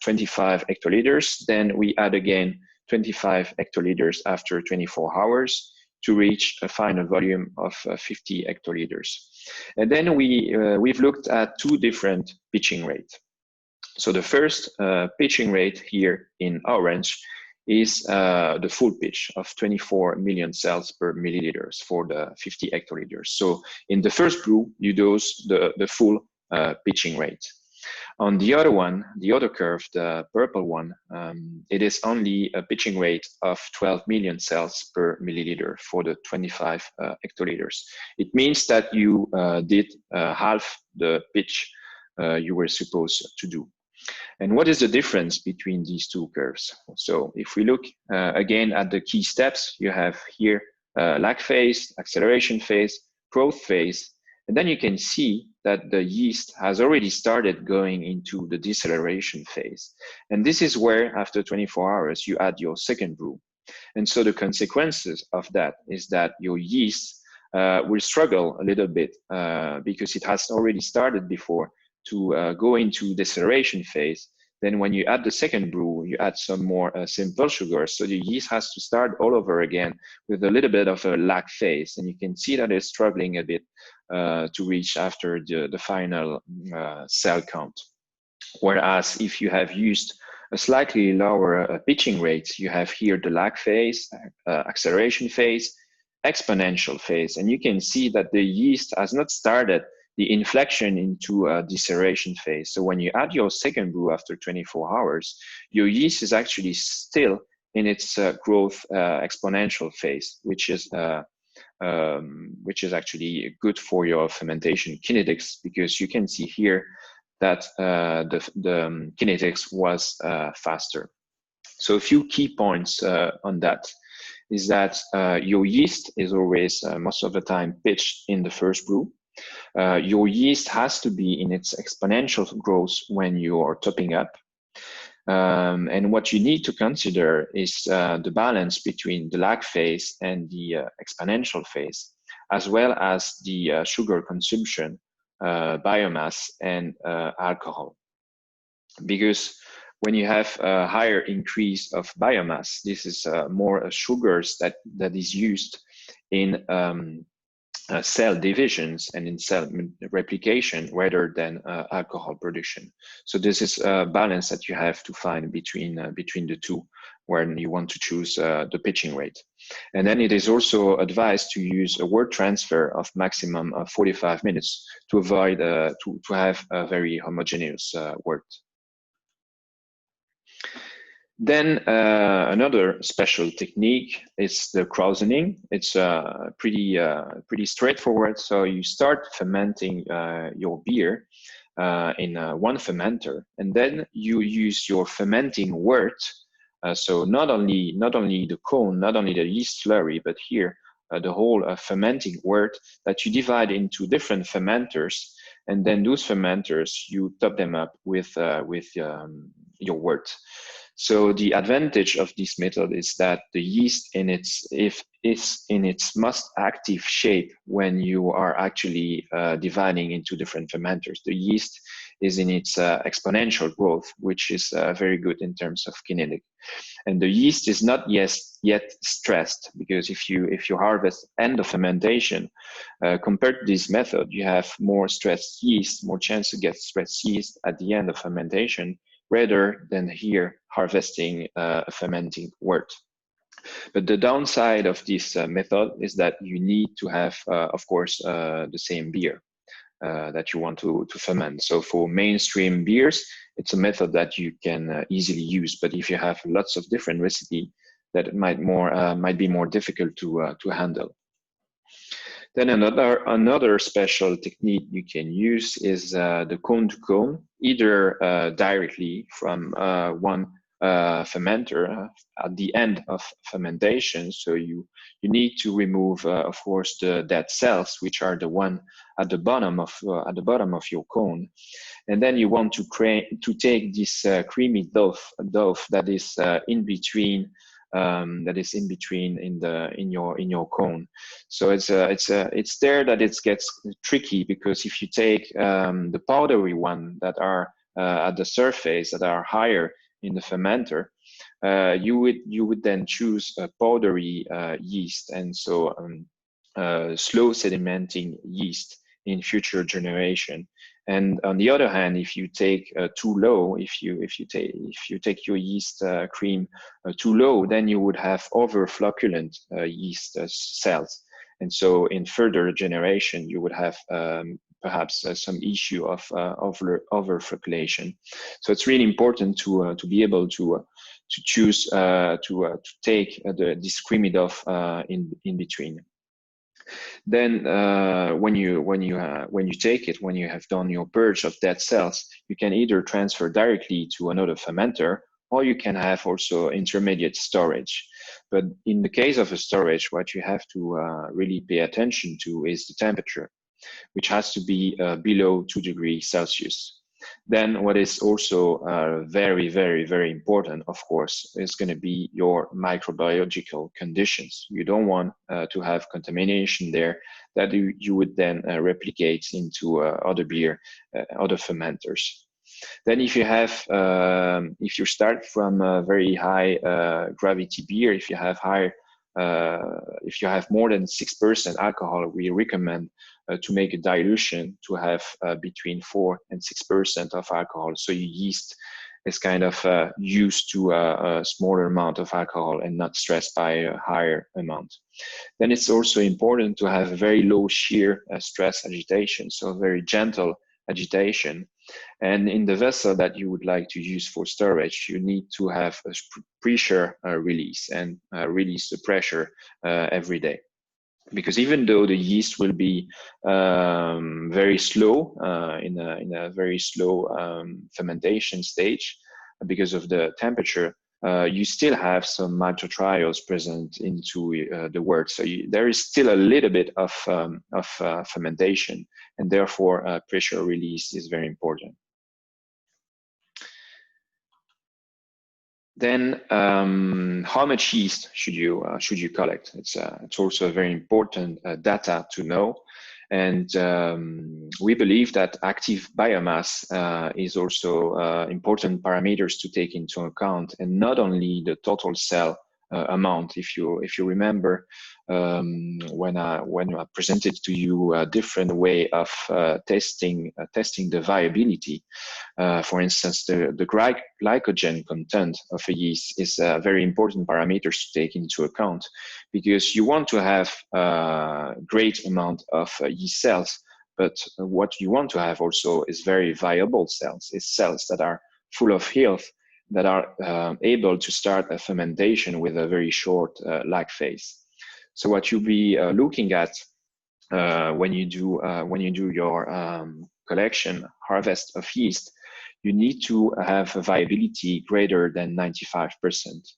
25 hectoliters, then we add again 25 hectoliters after 24 hours to reach a final volume of 50 hectoliters. And then we've looked at 2 different pitching rates. So the first pitching rate here in orange is the full pitch of 24 million cells per milliliters for the 50 hectoliters. So in the first brew, you dose the full pitching rate. On the other one, the other curve, the purple one, it is only a pitching rate of 12 million cells per milliliter for the 25 hectoliters. It means that you did half the pitch you were supposed to do. And what is the difference between these two curves? So if we look again at the key steps, you have here lag phase, acceleration phase, growth phase, and then you can see that the yeast has already started going into the deceleration phase. And this is where after 24 hours, you add your second brew. And so the consequences of that is that your yeast will struggle a little bit because it has already started before to go into deceleration phase. Then when you add the second brew, you add some more simple sugars. So the yeast has to start all over again with a little bit of a lag phase. And you can see that it's struggling a bit to reach after the final cell count. Whereas if you have used a slightly lower pitching rate, you have here the lag phase, acceleration phase, exponential phase. And you can see that the yeast has not started the inflection into a deceleration phase. So when you add your second brew after 24 hours, your yeast is actually still in its growth exponential phase, which is actually good for your fermentation kinetics, because you can see here that the kinetics was faster. So a few key points on that is that your yeast is always most of the time pitched in the first brew. Your yeast has to be in its exponential growth when you are topping up. And what you need to consider is the balance between the lag phase and the exponential phase, as well as the sugar consumption, biomass, and alcohol. Because when you have a higher increase of biomass, this is more sugars that is used in cell divisions and in cell replication rather than alcohol production. So this is a balance that you have to find between the two when you want to choose the pitching rate. And then it is also advised to use a wort transfer of maximum 45 minutes to avoid to have a very homogeneous wort. Then another special technique is the krausening. It's pretty straightforward. So you start fermenting your beer in one fermenter, and then you use your fermenting wort. So not only the cone, not only the yeast slurry, but here the whole fermenting wort that you divide into different fermenters, and then those fermenters you top them up with your wort. So the advantage of this method is that the yeast is in its most active shape when you are actually dividing into different fermenters. The yeast is in its exponential growth, which is very good in terms of kinetic. And the yeast is not yet stressed, because if you harvest end of fermentation, compared to this method, you have more stressed yeast, more chance to get stressed yeast at the end of fermentation, rather than here harvesting a fermenting wort. But the downside of this method is that you need to have, of course, the same beer that you want to ferment. So for mainstream beers, it's a method that you can easily use. But if you have lots of different recipes, that might be more difficult to handle. Then another special technique you can use is the cone to cone, either directly from one fermenter at the end of fermentation. So you need to remove, of course, the dead cells, which are the one at the bottom of your cone, and then you want to take this creamy dough that is in between. In your cone. So it's there that it gets tricky, because if you take the powdery one that are at the surface, that are higher in the fermenter, you would then choose a powdery yeast, and so slow sedimenting yeast in future generation. And on the other hand, if you take too low, if you take your yeast cream too low, then you would have overflocculent yeast cells, and so in further generation you would have perhaps some issue of overflocculation. So it's really important to be able to choose to take the discriminant in between. Then when you take it, when you have done your purge of dead cells, you can either transfer directly to another fermenter, or you can have also intermediate storage. But in the case of a storage, what you have to really pay attention to is the temperature, which has to be below 2 degrees Celsius. Then what is also very, very, very important, of course, is going to be your microbiological conditions. You don't want to have contamination there that you would then replicate into other beer, other fermenters. Then if you have, if you start from a very high gravity beer, if you have more than 6% alcohol, we recommend to make a dilution to have between 4 and 6% of alcohol. So your yeast is kind of used to a smaller amount of alcohol and not stressed by a higher amount. Then it's also important to have a very low shear stress agitation, so very gentle agitation. And in the vessel that you would like to use for storage, you need to have a pressure release and release the pressure every day. Because even though the yeast will be very slow in a very slow fermentation stage because of the temperature, you still have some mitochondria present into the wort. So there is still a little bit of fermentation, and therefore pressure release is very important. Then, how much yeast should you collect? It's also a very important data to know, and we believe that active biomass is also important parameters to take into account, and not only the total cell amount. If you remember, when I presented to you a different way of testing the viability, for instance, the glycogen content of a yeast is a very important parameter to take into account, because you want to have a great amount of yeast cells, but what you want to have also is very viable cells. It's cells that are full of health, that are able to start a fermentation with a very short lag phase. So what you'll be looking at when you do your collection harvest of yeast, you need to have a viability greater than 95%,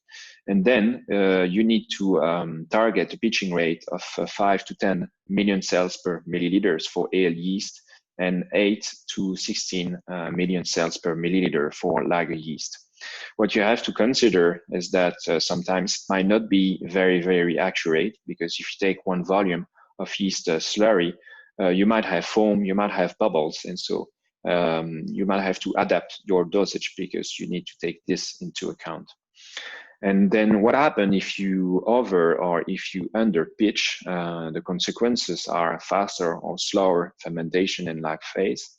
and then you need to target a pitching rate of 5 to 10 million cells per milliliters for ale yeast, and 8 to 16 million cells per milliliter for lager yeast. What you have to consider is that sometimes it might not be very, very accurate, because if you take one volume of yeast slurry, you might have foam, you might have bubbles, and so you might have to adapt your dosage, because you need to take this into account. And then what happens if you over or if you under pitch? The consequences are faster or slower fermentation and lag phase.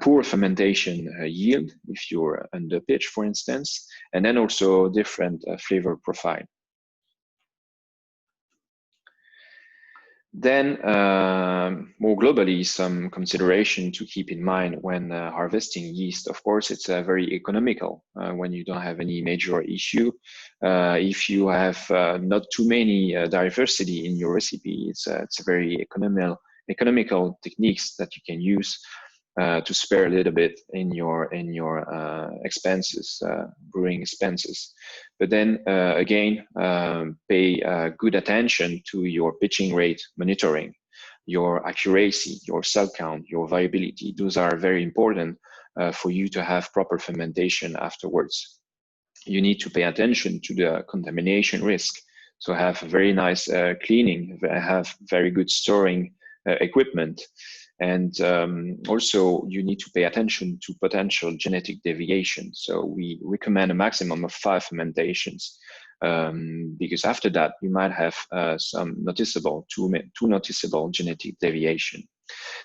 Poor fermentation yield if you're under pitch, for instance, and then also different flavor profile. Then more globally, some consideration to keep in mind when harvesting yeast. Of course, it's very economical when you don't have any major issue. If you have not too many diversity in your recipe, it's a very economical techniques that you can use to spare a little bit in your expenses, brewing expenses. But then again, pay good attention to your pitching rate monitoring, your accuracy, your cell count, your viability. Those are very important for you to have proper fermentation afterwards. You need to pay attention to the contamination risk. So have very nice cleaning, have very good storing equipment. And also you need to pay attention to potential genetic deviation. So we recommend a maximum of 5 fermentations, because after that you might have some noticeable, too noticeable genetic deviation.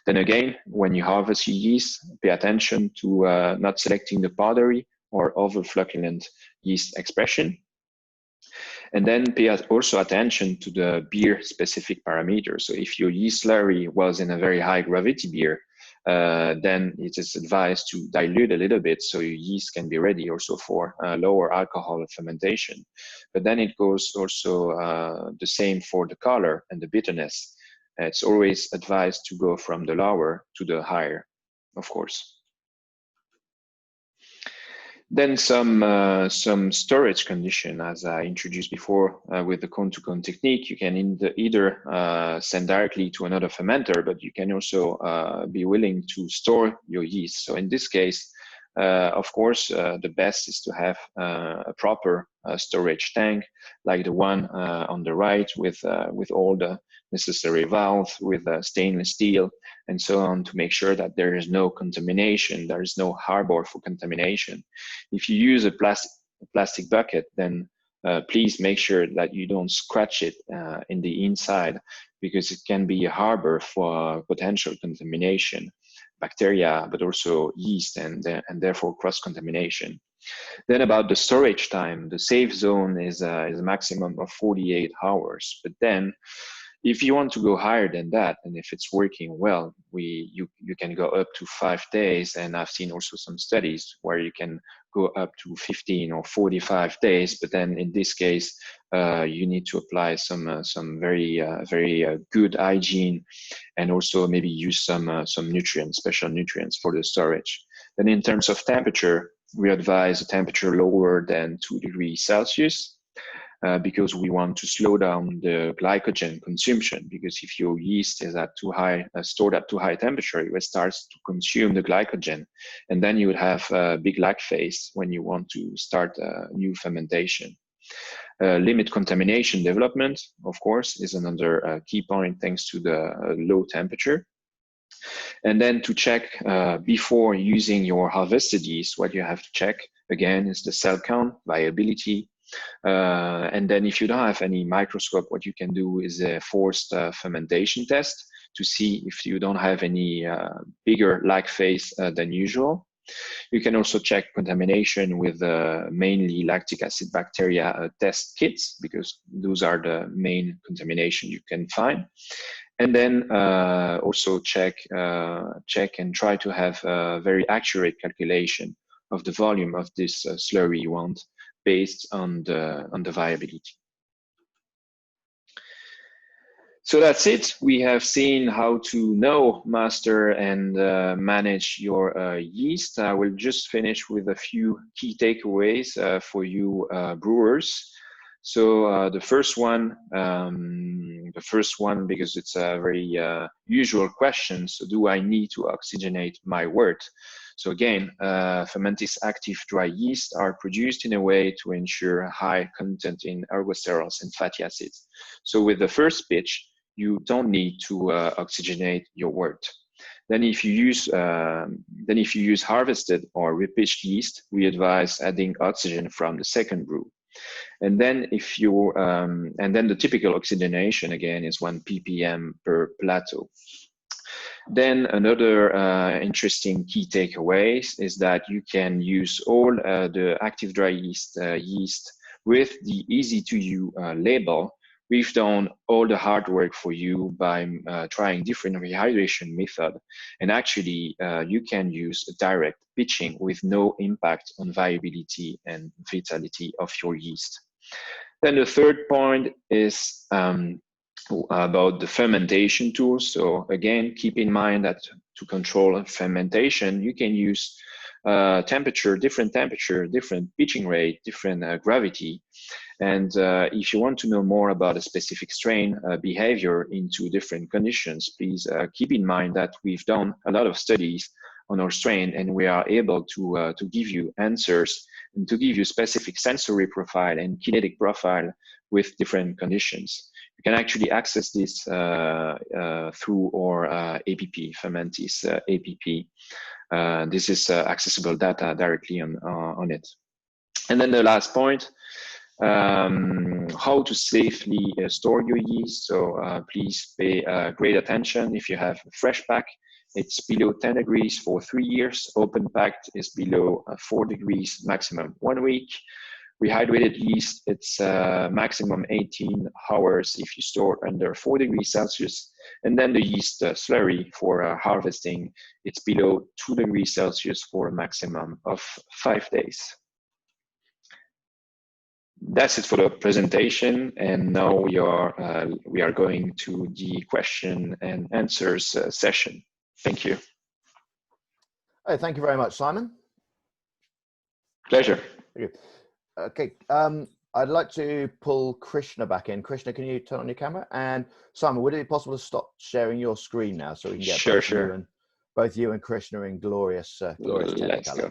Then again, when you harvest your yeast, pay attention to not selecting the powdery or overflocculent yeast expression. And then pay also attention to the beer specific parameters. So if your yeast slurry was in a very high gravity beer, then it is advised to dilute a little bit so your yeast can be ready also for lower alcohol fermentation. But then it goes also the same for the color and the bitterness. It's always advised to go from the lower to the higher, of course. Then some storage condition, as I introduced before with the cone-to-cone technique. You can either send directly to another fermenter, but you can also be willing to store your yeast. So in this case, of course, the best is to have a proper storage tank, like the one on the right, with all the necessary valves, with stainless steel, and so on, to make sure that there is no contamination, there is no harbor for contamination. If you use a plastic bucket, then please make sure that you don't scratch it in the inside, because it can be a harbor for potential contamination, bacteria, but also yeast, and therefore cross-contamination. Then about the storage time, the safe zone is a maximum of 48 hours. But then if you want to go higher than that, and if it's working well, you can go up to 5 days. And I've seen also some studies where you can go up to 15 or 45 days. But then in this case, you need to apply some very good hygiene, and also maybe use some nutrients, special nutrients for the storage. Then in terms of temperature, we advise a temperature lower than 2 degrees Celsius. Because we want to slow down the glycogen consumption, because if your yeast is at too high, stored at too high temperature, it starts to consume the glycogen, and then you would have a big lag phase when you want to start a new fermentation. Limit contamination development, of course, is another key point, thanks to the low temperature. And then to check before using your harvested yeast, what you have to check again is the cell count, viability. And then if you don't have any microscope, what you can do is a forced fermentation test to see if you don't have any bigger lag phase than usual. You can also check contamination with mainly lactic acid bacteria test kits, because those are the main contamination you can find. And then also check and try to have a very accurate calculation of the volume of this slurry you want, based on the viability. So that's it. We have seen how to know, master, and manage your yeast. I will just finish with a few key takeaways for you brewers. So the first one, because it's a very usual question. So do I need to oxygenate my wort? So again, Fermentis active dry yeast are produced in a way to ensure high content in ergosterols and fatty acids. So with the first pitch, you don't need to oxygenate your wort. Then if you use harvested or repitched yeast, we advise adding oxygen from the second brew. And then and then the typical oxygenation again is 1 ppm per plateau. Then another interesting key takeaways is that you can use all the active dry yeast with the easy to use label. We've done all the hard work for you by trying different rehydration method, and actually you can use direct pitching with no impact on viability and vitality of your yeast. Then the third point is about the fermentation tools. So again, keep in mind that to control fermentation, you can use different pitching rate, different gravity. And if you want to know more about a specific strain behavior into different conditions, please keep in mind that we've done a lot of studies on our strain, and we are able to give you answers and to give you specific sensory profile and kinetic profile with different conditions. You can actually access this through our APP, Fermentis APP. This is accessible data directly on it. And then the last point, how to safely store your yeast. So please pay great attention. If you have a fresh pack, it's below 10 degrees for 3 years. Open packed is below 4 degrees, maximum 1 week. Rehydrated yeast, it's maximum 18 hours if you store under 4 degrees Celsius. And then the yeast slurry for harvesting, it's below 2 degrees Celsius for a maximum of 5 days. That's it for the presentation, and now we are going to the question and answers session. Thank you. Oh, thank you very much, Simon. Pleasure. Okay, I'd like to pull Krishna back in. Krishna, can you turn on your camera? And Simon, would it be possible to stop sharing your screen now so we can get both you and Krishna in glorious technicolor? Let's go.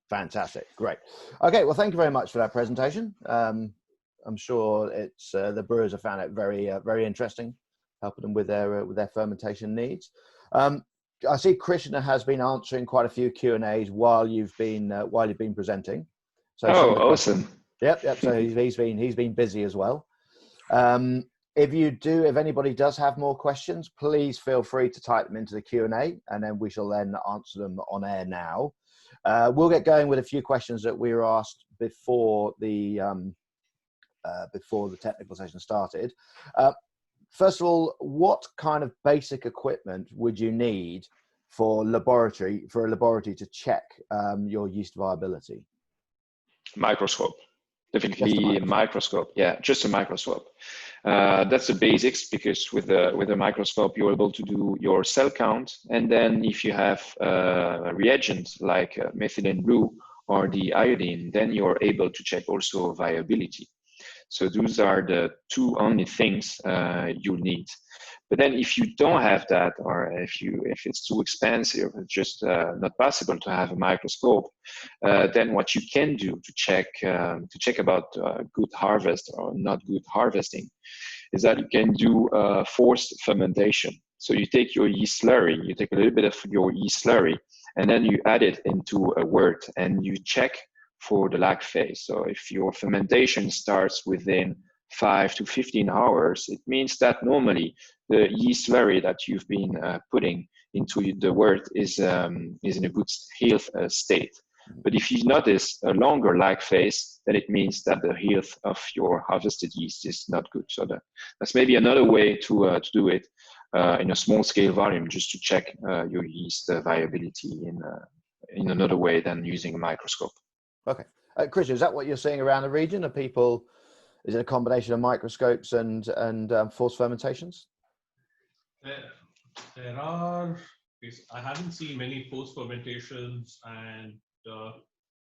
Fantastic, great. Okay, well, thank you very much for that presentation. I'm sure it's the brewers have found it very interesting, helping them with their fermentation needs. I see Krishna has been answering quite a few Q&As while you've been presenting. So awesome. Yep. So he's been busy as well. If anybody does have more questions, please feel free to type them into the Q&A, and then we shall then answer them on air now. We'll get going with a few questions that we were asked before the technical session started. First of all, what kind of basic equipment would you need for a laboratory to check your yeast viability? Microscope. Definitely a microscope. Yeah, just a microscope. That's the basics, because with a microscope you're able to do your cell count, and then if you have reagents like methylene blue or the iodine, then you're able to check also viability. So those are the two only things you need. But then if you don't have that, or if it's too expensive, it's just not possible to have a microscope, then what you can do to check about good harvest or not good harvesting is that you can do forced fermentation. So you take your yeast slurry, you take a little bit of your yeast slurry, and then you add it into a wort, and you check for the lag phase. So if your fermentation starts within 5 to 15 hours, it means that normally the yeast slurry that you've been putting into the wort is in a good health state. But if you notice a longer lag phase, then it means that the health of your harvested yeast is not good. So that's maybe another way to do it in a small scale volume, just to check your yeast viability in another way than using a microscope. Okay. Chris, is that what you're seeing around the region? Is it a combination of microscopes and forced fermentations? There are, I haven't seen many forced fermentations, and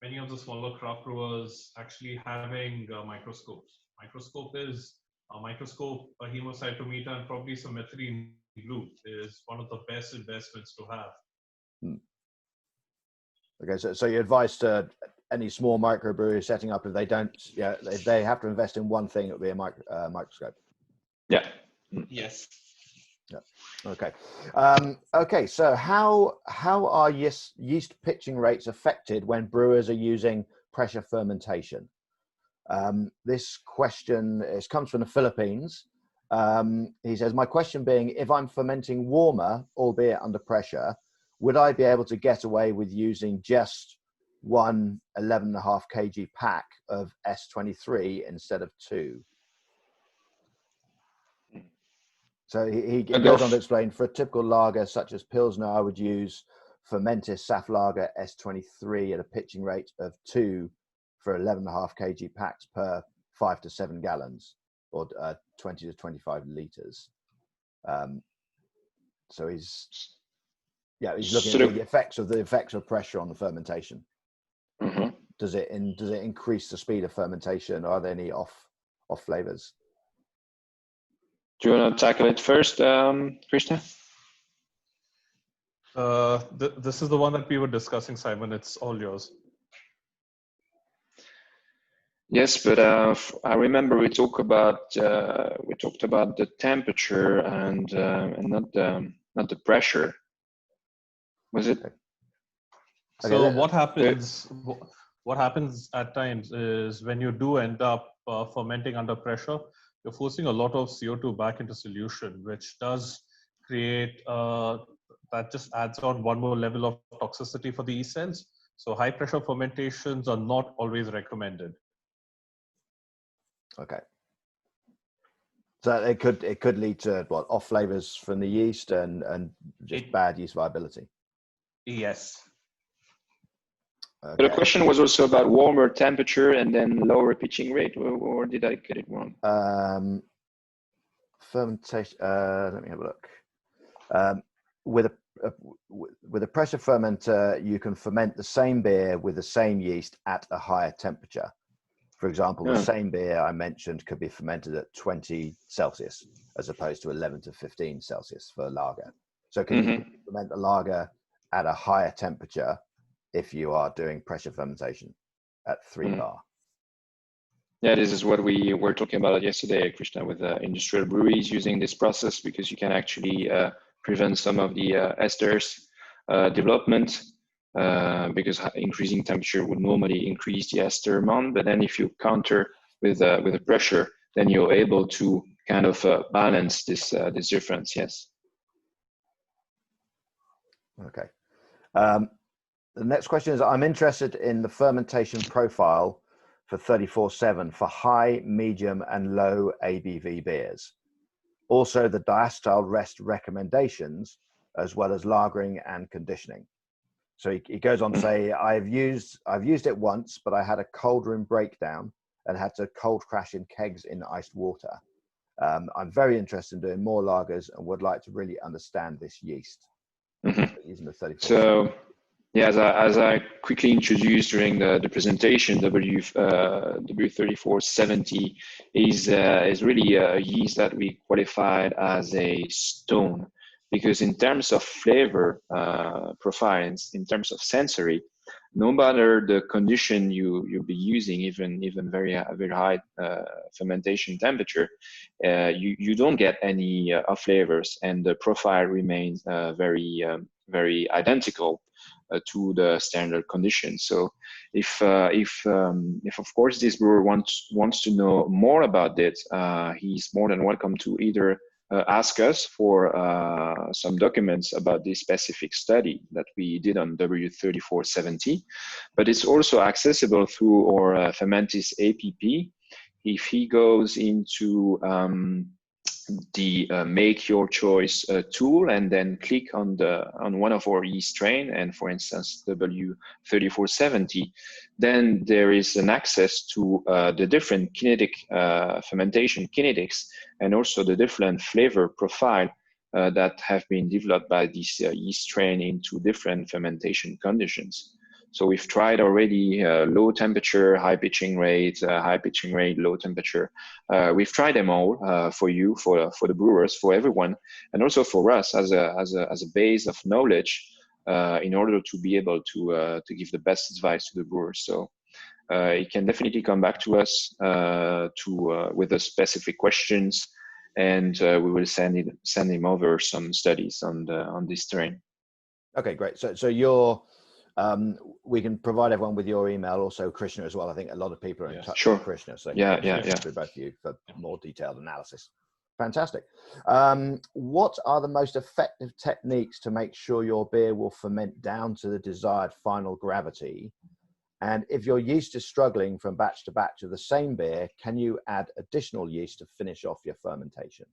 many of the smaller craft brewers actually having microscopes. Microscope is a microscope, a hemocytometer, and probably some methylene blue is one of the best investments to have. Okay, so your advice to any small microbrewery setting up, if they have to invest in one thing, it would be a microscope. Yeah. Yes. Yeah. Okay. Okay. So how are yeast pitching rates affected when brewers are using pressure fermentation? This question comes from the Philippines. He says, my question being, if I'm fermenting warmer, albeit under pressure, would I be able to get away with using just one 11.5 kg pack of S23 instead of 2? So he goes on to explain, for a typical lager such as Pilsner, I would use Fermentis SAF Lager S23 at a pitching rate of 2 for 11.5 kg packs per 5 to 7 gallons, or 20 to 25 liters. So he's looking at the effects of pressure on the fermentation. Mm-hmm. Does it increase the speed of fermentation? Are there any off flavors? Do you want to tackle it first, Krishna? This is the one that we were discussing, Simon. It's all yours. Yes, but I remember we talked about the temperature and not the pressure. Was it? So what happens at times is when you do end up fermenting under pressure, you're forcing a lot of CO2 back into solution, which does create that just adds on one more level of toxicity for the yeast cells, So high pressure fermentations are not always recommended. Okay. So it could lead to what, off flavors from the yeast and just bad yeast viability. Yes. Okay. But the question was also about warmer temperature and then lower pitching rate, or did I get it wrong? Fermentation. Let me have a look. With a pressure fermenter, you can ferment the same beer with the same yeast at a higher temperature. For example, the same beer I mentioned could be fermented at 20 Celsius as opposed to 11 to 15 Celsius for a lager. So can you ferment a lager at a higher temperature if you are doing pressure fermentation at 3 bar? Yeah, this is what we were talking about yesterday, Krishna, with industrial breweries using this process, because you can actually prevent some of the esters development, because increasing temperature would normally increase the ester amount. But then if you counter with the pressure, then you're able to kind of balance this difference. Yes. Okay. The next question is, I'm interested in the fermentation profile for 34/7 for high, medium, and low ABV beers. Also, the diacetyl rest recommendations, as well as lagering and conditioning. So he goes on to say, I've used it once, but I had a cold room breakdown and had to cold crash in kegs in iced water. I'm very interested in doing more lagers and would like to really understand this yeast. Using the 34. So, yeah, as I quickly introduced during the presentation, W3470 is really a yeast that we qualified as a stone, because in terms of flavor profile, in terms of sensory, no matter the condition you'll be using, even very high fermentation temperature, you don't get any off flavors, and the profile remains very identical to the standard conditions. So if of course this brewer wants to know more about it, he's more than welcome to either ask us for some documents about this specific study that we did on W3470, but it's also accessible through our Fermentis APAC. If he goes into the make your choice tool and then click on one of our yeast strain, and for instance W3470, then there is an access to the different kinetic fermentation kinetics, and also the different flavor profile that have been developed by this yeast strain into different fermentation conditions. So we've tried already low temperature, high pitching rate, low temperature. We've tried them all for you, for the brewers, for everyone, and also for us as a base of knowledge in order to be able to give the best advice to the brewers. So you can definitely come back to us with the specific questions, and we will send him over some studies on this strain. Okay, great. So you're. We can provide everyone with your email, also Krishna as well. I think a lot of people are in touch with Krishna, so yeah. Through both of you for more detailed analysis. Fantastic. What are the most effective techniques to make sure your beer will ferment down to the desired final gravity? And if your yeast is struggling from batch to batch of the same beer, can you add additional yeast to finish off your fermentation?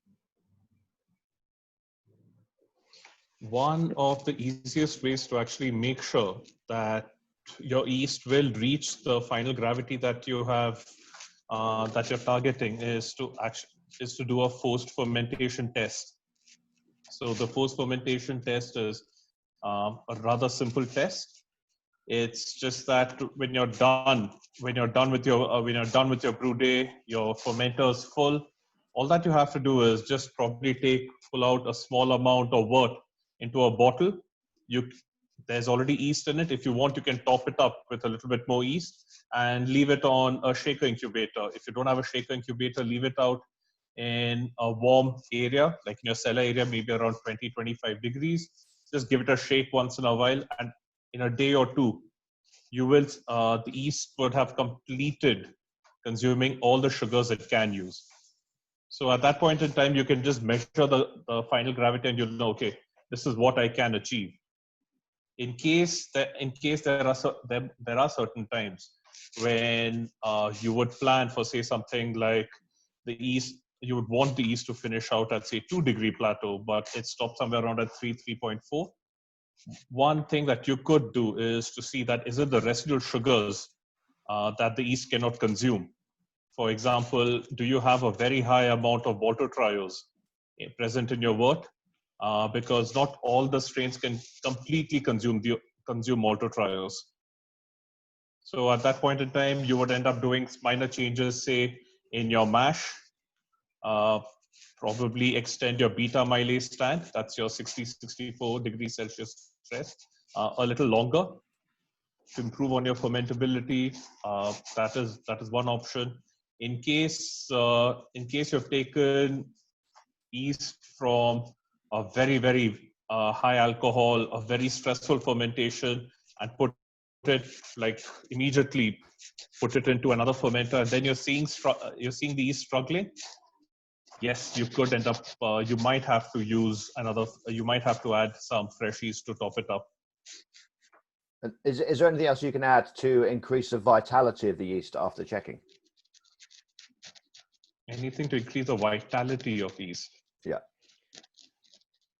One of the easiest ways to actually make sure that your yeast will reach the final gravity that you have, that you're targeting, is to do a forced fermentation test. So the forced fermentation test is a rather simple test. It's just that when you're done with your brew day, your fermenter is full. All that you have to do is just probably pull out a small amount of wort into a bottle. There's already yeast in it. If you want, you can top it up with a little bit more yeast and leave it on a shaker incubator. If you don't have a shaker incubator, leave it out in a warm area, like in your cellar area, maybe around 20-25 degrees. Just give it a shake once in a while, and in a day or two, the yeast would have completed consuming all the sugars it can use. So at that point in time, you can just measure the final gravity, and you'll know, okay, this is what I can achieve. in case there are certain times when you would plan for, say, something like the yeast, you would want the yeast to finish out at, say, 2-degree plateau, but it stopped somewhere around at 3.4. One thing that you could do is to see that is it the residual sugars that the yeast cannot consume. For example, do you have a very high amount of maltotriose present in your wort? Because not all the strains can completely consume maltotriose. So at that point in time, you would end up doing minor changes, say, in your mash. Probably extend your beta amylase stand, that's your 64 degrees Celsius stress, a little longer to improve on your fermentability. That is one option. In case you've taken yeast from a very high alcohol, a very stressful fermentation, and put it immediately put it into another fermenter, and then you're seeing the yeast struggling. Yes, you could end up. You might have to use another. You might have to add some fresh yeast to top it up. Is there anything else you can add to increase the vitality of the yeast after checking? Anything to increase the vitality of yeast? Yeah.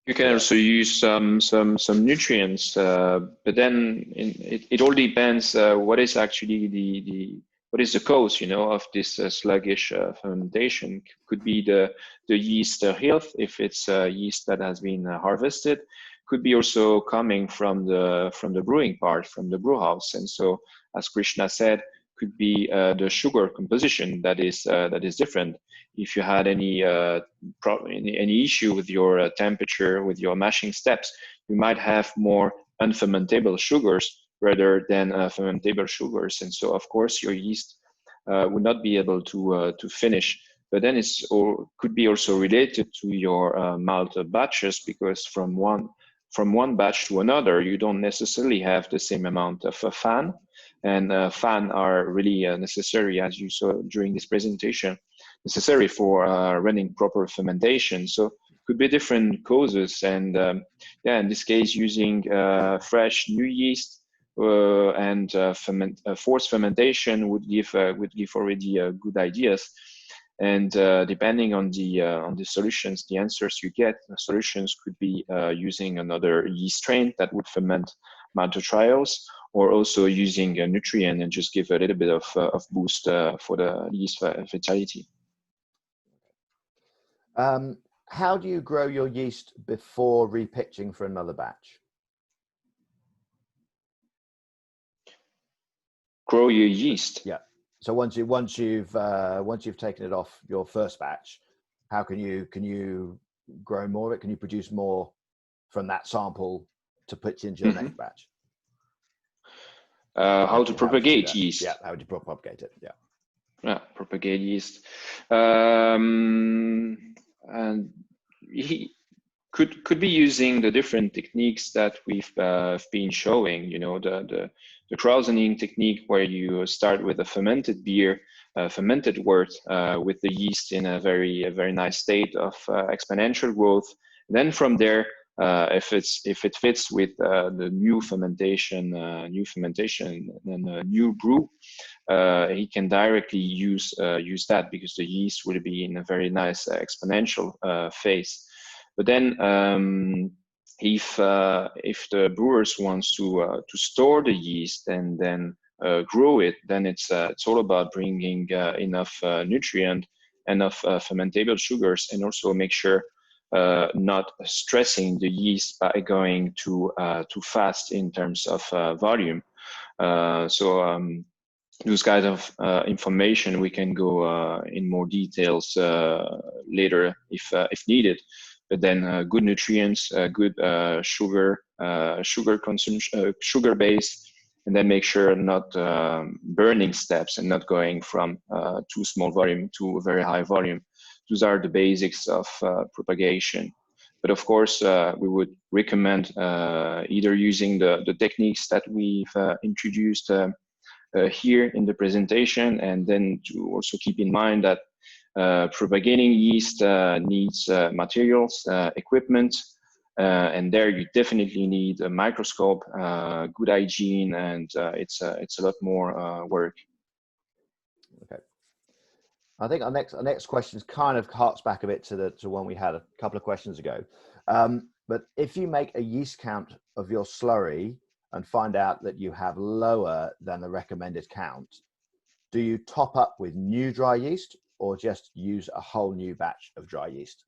You can also use some nutrients, but then it all depends what is actually what is the cause, of this sluggish fermentation. Could be the yeast health, if it's yeast that has been harvested. Could be also coming from the brewing part, from the brew house. And so, as Krishna said, could be the sugar composition that is different. If you had any issue with your temperature, with your mashing steps, you might have more unfermentable sugars rather than fermentable sugars. And so, of course, your yeast would not be able to finish. But then could be also related to your malt batches, because from one batch to another, you don't necessarily have the same amount of fan. And fan are really necessary, as you saw during this presentation, necessary for running proper fermentation. So could be different causes. And in this case, using fresh new yeast and forced fermentation would give already good ideas. And depending on the solutions, the answers you get, the solutions could be using another yeast strain that would ferment maltotriose, or also using a nutrient and just give a little bit of boost for the yeast vitality. How do you grow your yeast before repitching for another batch? Grow your yeast. Yeah. So once you've taken it off your first batch, how can you grow more of it? Can you produce more from that sample to put into your next batch? How to propagate yeast? Yeah, how do you propagate it? Yeah. Yeah, propagate yeast. And he could be using the different techniques that we've been showing. The krausening technique, where you start with a fermented beer, fermented wort, with the yeast in a very nice state of exponential growth. Then from there, if it fits with the new fermentation and a new brew, he can directly use that, because the yeast will be in a very nice exponential phase. But then, if the brewers wants to store the yeast and then grow it, then it's all about bringing enough nutrient, enough fermentable sugars, and also make sure not stressing the yeast by going too fast in terms of volume. Those kind of information we can go in more details later if needed. But then good nutrients, good sugar consumption, sugar base, and then make sure not burning steps and not going from too small volume to a very high volume. Those are the basics of propagation. But of course, we would recommend either using the techniques that we've introduced here in the presentation, and then to also keep in mind that propagating yeast needs materials, equipment, And there you definitely need a microscope, good hygiene, and it's a lot more work. Okay. I think our next question kind of harks back a bit to one we had a couple of questions ago. But if you make a yeast count of your slurry and find out that you have lower than the recommended count, do you top up with new dry yeast or just use a whole new batch of dry yeast?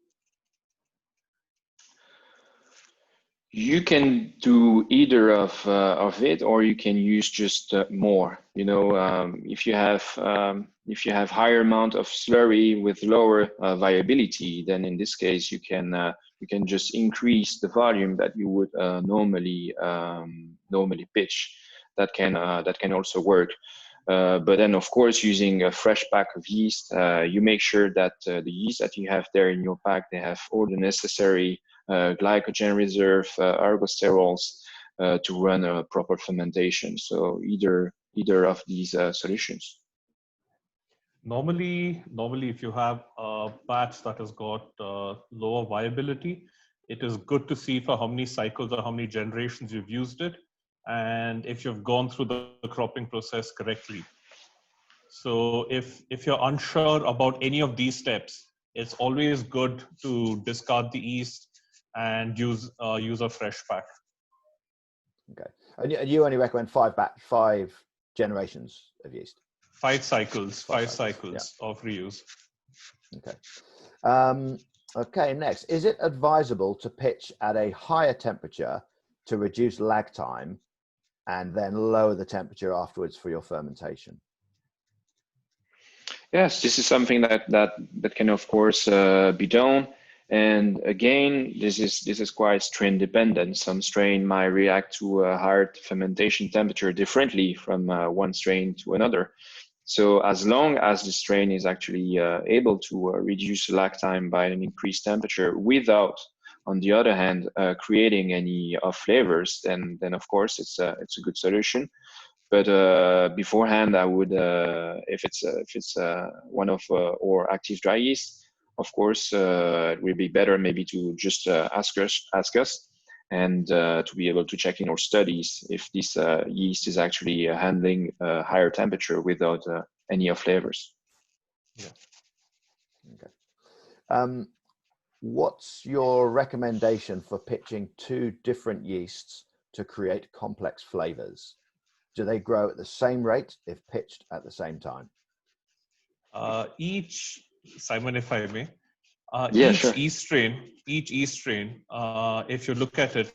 You can do either of it, or you can use just more. You know, if you have higher amount of slurry with lower viability, then in this case you can just increase the volume that you would normally pitch. That can also work. But then, of course, using a fresh pack of yeast, you make sure that the yeast that you have there in your pack, they have all the necessary glycogen reserve, ergosterols to run a proper fermentation. So either of these solutions. Normally, if you have a batch that has got lower viability, it is good to see for how many cycles or how many generations you've used it, and if you've gone through the cropping process correctly. So if you're unsure about any of these steps, it's always good to discard the yeast and use a fresh pack. Okay, and you only recommend five generations of yeast? Five cycles Yeah. of reuse. Okay. Okay, next, is it advisable to pitch at a higher temperature to reduce lag time and then lower the temperature afterwards for your fermentation? Yes, this is something that can of course be done. And again, this is quite strain dependent. Some strain might react to a higher fermentation temperature differently from one strain to another. So as long as the strain is actually able to reduce lag time by an increased temperature without, on the other hand, creating any flavors, then of course it's a good solution. But beforehand, I would, if it's one of our active dry yeast, of course, it will be better maybe to just ask us, and to be able to check in our studies if this yeast is actually handling higher temperature without any flavors. Yeah. Okay. What's your recommendation for pitching two different yeasts to create complex flavors? Do they grow at the same rate if pitched at the same time? Simon, if I may, Yeah, each sure. yeast strain, if you look at it,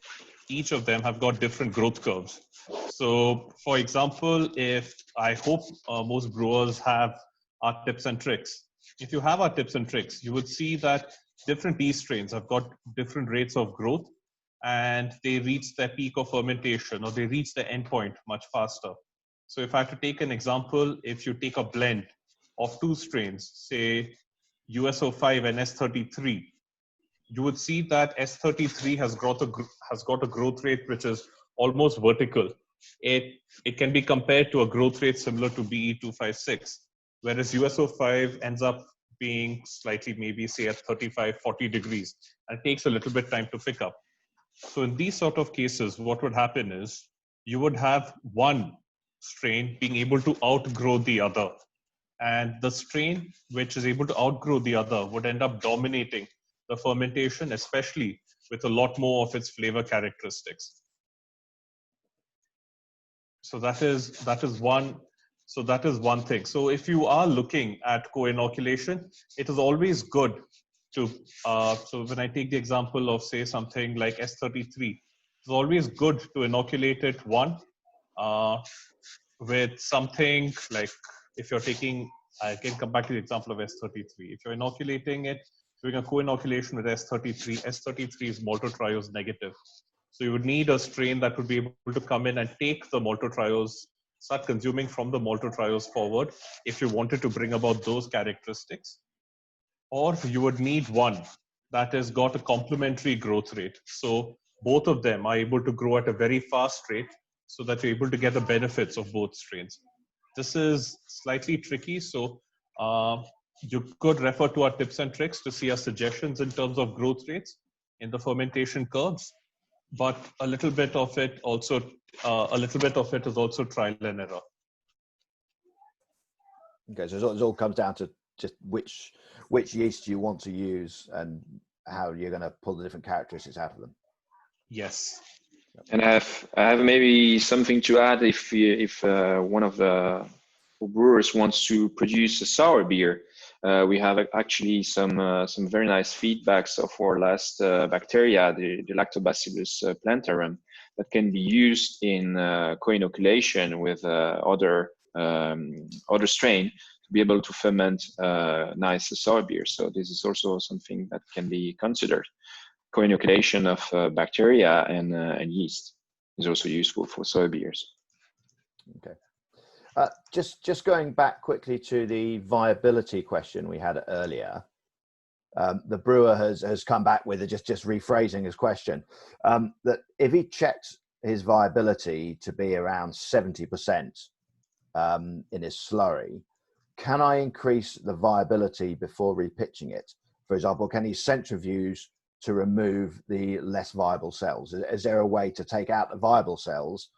each of them have got different growth curves. So, for example, I hope most brewers have our tips and tricks. If you have our tips and tricks, you would see that different yeast strains have got different rates of growth, and they reach their peak of fermentation, or they reach the end point much faster. So if I have to take an example, if you take a blend of two strains, say USO5 and S33, you would see that S33 has got a growth rate which is almost vertical. It can be compared to a growth rate similar to BE256, whereas USO5 ends up being slightly, maybe say at 35, 40 degrees, and it takes a little bit time to pick up. So in these sort of cases, what would happen is you would have one strain being able to outgrow the other. And the strain which is able to outgrow the other would end up dominating the fermentation, especially with a lot more of its flavor characteristics. So that is one. So that is one thing. So if you are looking at co-inoculation, it is always good to, so when I take the example of say something like S33, it's always good to inoculate it with something like, if you're taking, I can come back to the example of S33. If you're inoculating it, doing a co-inoculation with S33, S33 is maltotriose negative. So you would need a strain that would be able to come in and take the maltotriose, start consuming from the maltotriose forward if you wanted to bring about those characteristics. Or you would need one that has got a complementary growth rate. So both of them are able to grow at a very fast rate so that you're able to get the benefits of both strains. This is slightly tricky, so you could refer to our tips and tricks to see our suggestions in terms of growth rates. in the fermentation curves, but a little bit of it is also trial and error. Okay, so it all comes down to just which yeast you want to use and how you're going to pull the different characteristics out of them. Yes. And I have maybe something to add if one of the brewers wants to produce a sour beer. We have actually some very nice feedbacks of our last bacteria, the Lactobacillus plantarum, that can be used in co-inoculation with other strain to be able to ferment nice sour beer. So this is also something that can be considered. Co-inoculation of bacteria and yeast is also useful for sour beers. Okay. Just going back quickly to the viability question we had earlier. The brewer has come back with it, just rephrasing his question, that if he checked his viability to be around 70% in his slurry, can I increase the viability before repitching it? For example, can he centrifuge to remove the less viable cells? Is there a way to take out the viable cells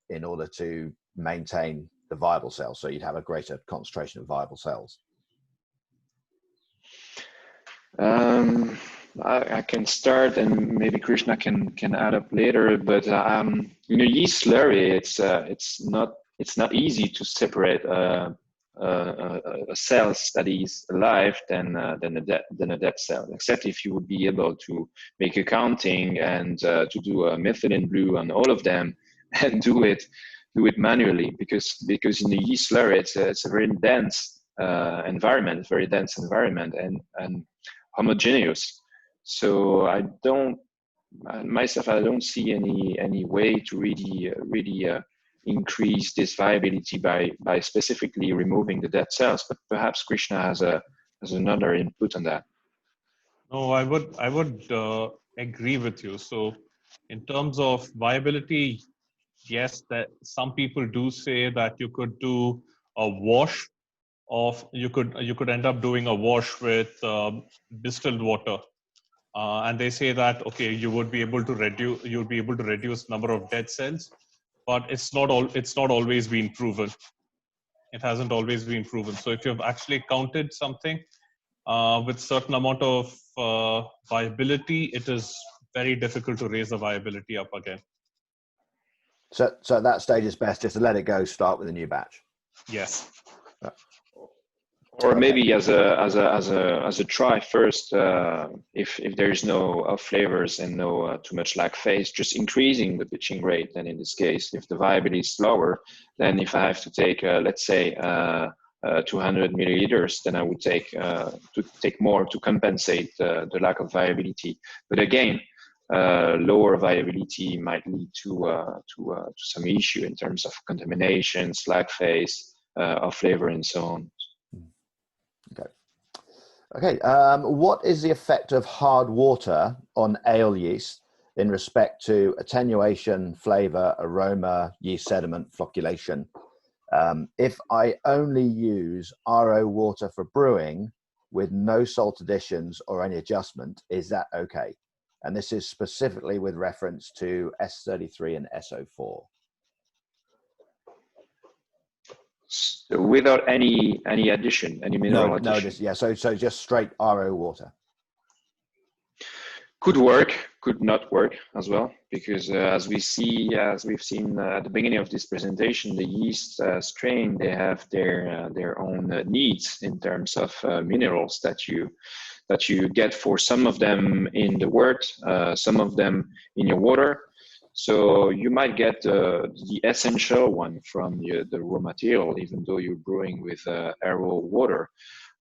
in order to maintain the viable cells, so you'd have a greater concentration of viable cells? I can start, and maybe Krishna can add up later. But yeast slurry, it's not easy to separate a cells that is alive than a dead cell, except if you would be able to make accounting and to do a methylene blue on all of them and do it manually, because in the yeast slurry it's a very dense environment, and homogeneous. So I don't see any way to really increase this viability by specifically removing the dead cells. But perhaps Krishna has another input on that. No, I would agree with you. So in terms of viability, yes, that some people do say that you could do a wash of, you could end up doing a wash with distilled water, and they say that okay, you would be able to reduce number of dead cells, but it's not always been proven. It hasn't always been proven. So if you've actually counted something with certain amount of viability, it is very difficult to raise the viability up again. So at that stage, it's best just to let it go, start with a new batch. Yes. Or maybe as a try first, if there is no flavors and no too much lag phase, just increasing the pitching rate. And in this case, if the viability is lower, then if I have to take let's say 200 milliliters, then I would take more to compensate the lack of viability. But again, lower viability might lead to some issue in terms of contamination, slag phase, of flavor, and so on. Okay. What is the effect of hard water on ale yeast in respect to attenuation, flavor, aroma, yeast sediment, flocculation? If I only use RO water for brewing with no salt additions or any adjustment, is that okay? And this is specifically with reference to S33 and SO4. So without any addition, any mineral addition? Yeah, so just straight RO water. Could work, could not work as well, because as we've seen at the beginning of this presentation, the yeast strain, they have their own needs in terms of minerals that you get for some of them in the wort, some of them in your water. So you might get the essential one from the raw material, even though you're brewing with RO water.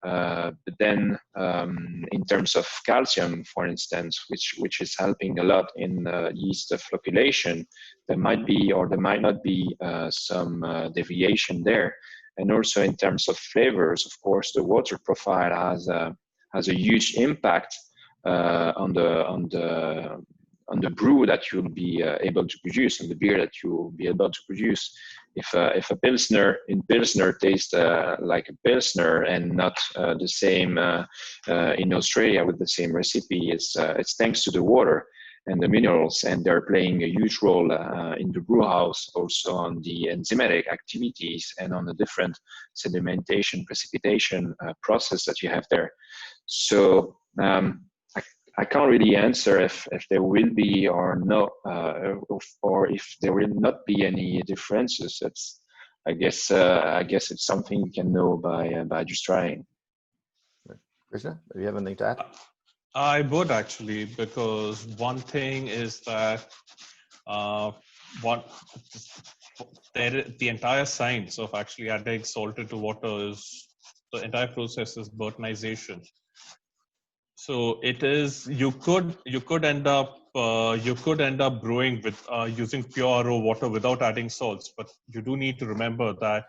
But then in terms of calcium, for instance, which is helping a lot in yeast flocculation, there might be or there might not be some deviation there. And also in terms of flavors, of course, the water profile has a huge impact on the on the brew that you'll be able to produce, on the beer that you'll be able to produce. If a Pilsner tastes like a Pilsner and not the same in Australia with the same recipe, it's thanks to the water and the minerals, and they're playing a huge role in the brew house, also on the enzymatic activities and on the different sedimentation, precipitation process that you have there. So I can't really answer if there will be or no, or if there will not be any differences. It's, I guess it's something you can know by just trying. Krishna, do you have anything to add? I would actually, because one thing is that the entire science of actually adding salt into water is, the entire process is Bertinization. So it is, you could end up brewing with using pure RO water without adding salts, but you do need to remember that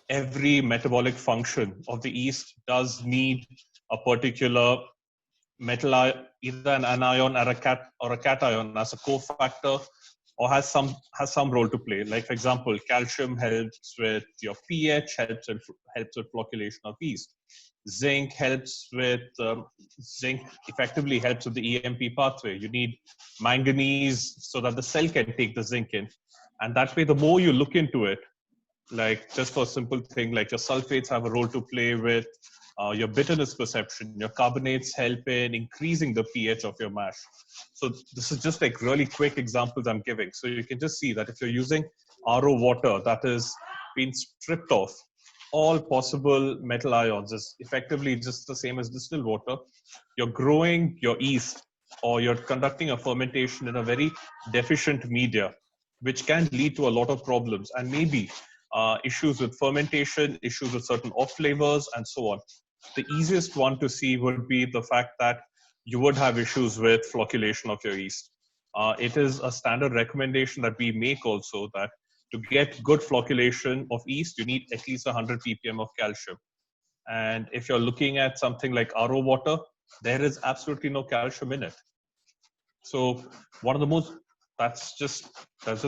every metabolic function of the yeast does need a particular metal, either an anion or a cation as a cofactor, or has some role to play. Like, for example, calcium helps with your pH, helps with flocculation of yeast. Zinc effectively helps with the EMP pathway. You need manganese so that the cell can take the zinc in, and that way, the more you look into it, like just for a simple thing, like your sulfates have a role to play with your bitterness perception. Your carbonates help in increasing the pH of your mash. So this is just like really quick examples I'm giving. So you can just see that if you're using RO water that is been stripped off all possible metal ions, is effectively just the same as distilled water. You're growing your yeast, or you're conducting a fermentation in a very deficient media, which can lead to a lot of problems, and maybe issues with fermentation, issues with certain off flavors, and so on. The easiest one to see would be the fact that you would have issues with flocculation of your yeast. It is a standard recommendation that we make also, that to get good flocculation of yeast, you need at least 100 ppm of calcium. And if you're looking at something like RO water, there is absolutely no calcium in it. So one of the most, that's just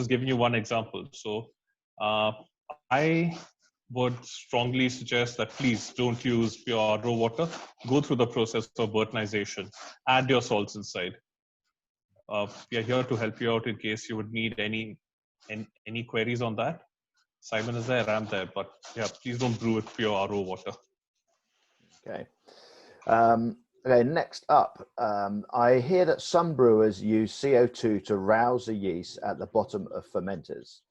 giving you one example. So I would strongly suggest that please don't use pure RO water. Go through the process of Bertinization. Add your salts inside. We are here to help you out in case you would need any queries on that. Simon is there, I'm there, but yeah, please don't brew with pure RO water. Okay. Okay, next up, I hear that some brewers use CO2 to rouse the yeast at the bottom of fermenters.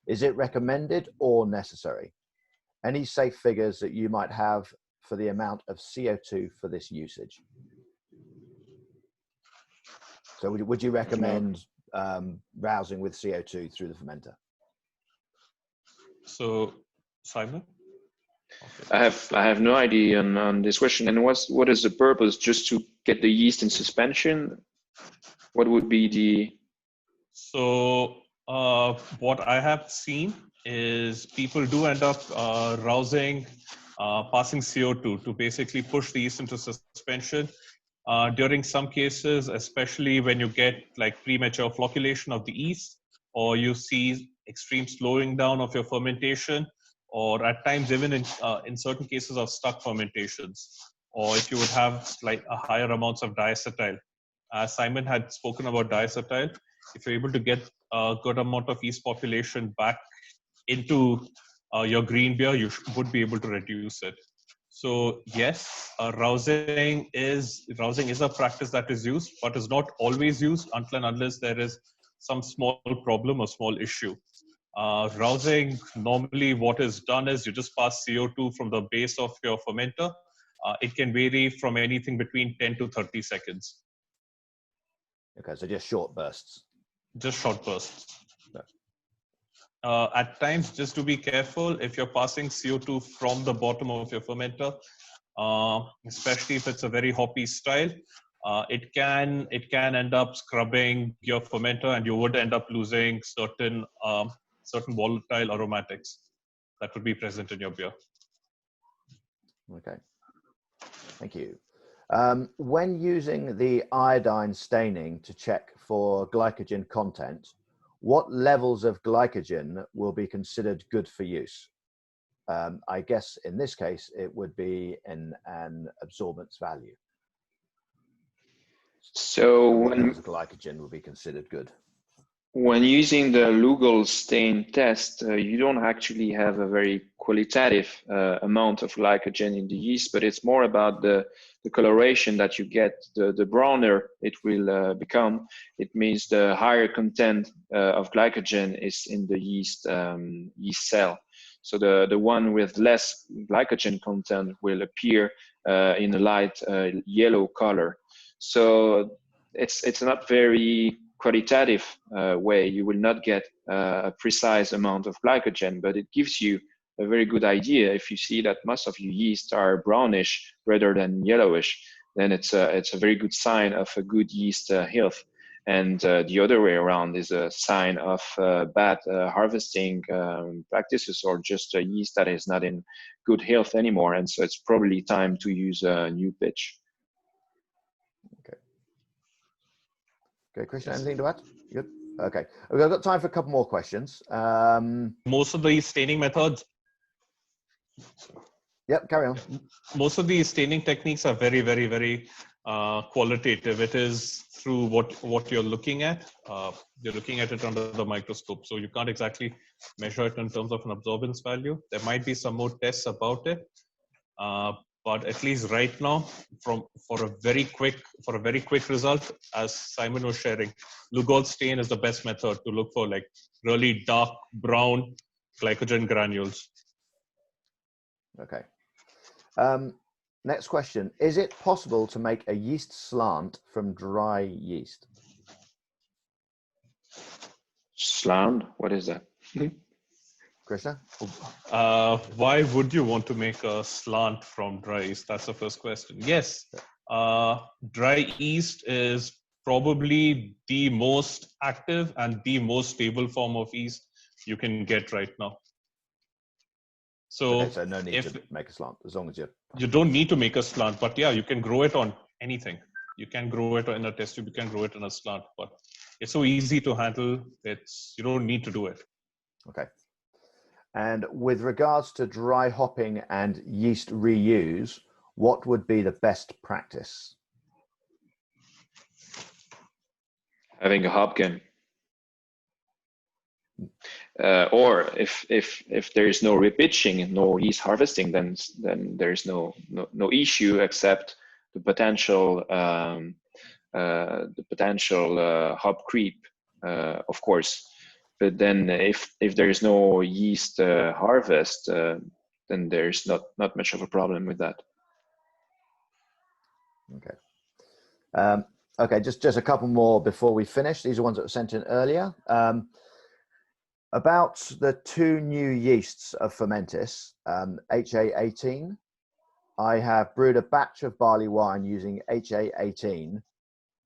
Is it recommended or necessary? Any safe figures that you might have for the amount of CO2 for this usage? So would you recommend rousing with CO2 through the fermenter? So, Simon? Okay. I have no idea on this question. And what is the purpose? Just to get the yeast in suspension? What would be the... So what I have seen is people do end up rousing, passing CO2 to basically push the yeast into suspension. During some cases, especially when you get like premature flocculation of the yeast, or you see extreme slowing down of your fermentation, or at times even in certain cases of stuck fermentations, or if you would have like a higher amounts of diacetyl. Simon had spoken about diacetyl. If you're able to get a good amount of yeast population back into your green beer, you would be able to reduce it. So yes, rousing is a practice that is used, but is not always used until and unless there is some small problem or small issue. Rousing, normally what is done is you just pass CO2 from the base of your fermenter. It can vary from anything between 10 to 30 seconds. Okay, so just short bursts. Just short bursts. At times, just to be careful, if you're passing CO2 from the bottom of your fermenter, especially if it's a very hoppy style, it can end up scrubbing your fermenter, and you would end up losing certain volatile aromatics that would be present in your beer. Okay, thank you. When using the iodine staining to check for glycogen content, what levels of glycogen will be considered good for use? I guess in this case, it would be in an absorbance value. So what levels of glycogen will be considered good? When using the Lugol stain test, you don't actually have a very qualitative amount of glycogen in the yeast, but it's more about the coloration that you get. The browner it will become, it means the higher content of glycogen is in the yeast cell. So the one with less glycogen content will appear in a light yellow color. So it's not very qualitative way. You will not get a precise amount of glycogen, but it gives you a very good idea. If you see that most of your yeast are brownish rather than yellowish, then it's a very good sign of a good yeast health. And the other way around is a sign of bad harvesting practices, or just a yeast that is not in good health anymore. And so it's probably time to use a new pitch. Okay, Christian, anything to add? Good. Okay, we've got time for a couple more questions. Most of these staining methods. Yep, carry on. Most of these staining techniques are very, very, very qualitative. It is through what you're looking at. You're looking at it under the microscope, so you can't exactly measure it in terms of an absorbance value. There might be some more tests about it. But at least right now, for a very quick result, as Simon was sharing, Lugol stain is the best method to look for like really dark brown glycogen granules. Okay. Next question: is it possible to make a yeast slant from dry yeast? Slant? What is that? Krishna? Why would you want to make a slant from dry yeast? That's the first question. Yes, dry yeast is probably the most active and the most stable form of yeast you can get right now. So, okay, so no need to make a slant, as long as you don't need to make a slant, but yeah, you can grow it on anything. You can grow it in a test tube, you can grow it in a slant, but it's so easy to handle. You don't need to do it. Okay. And with regards to dry hopping and yeast reuse, what would be the best practice? Having a hop gun. Or if there is no repitching, no yeast harvesting, then there is no issue except the potential hop creep, of course. But then if there is no yeast harvest, then there's not much of a problem with that. Okay. Okay, just a couple more before we finish. These are ones that were sent in earlier. About the two new yeasts of Fermentis, HA18. I have brewed a batch of barley wine using HA18.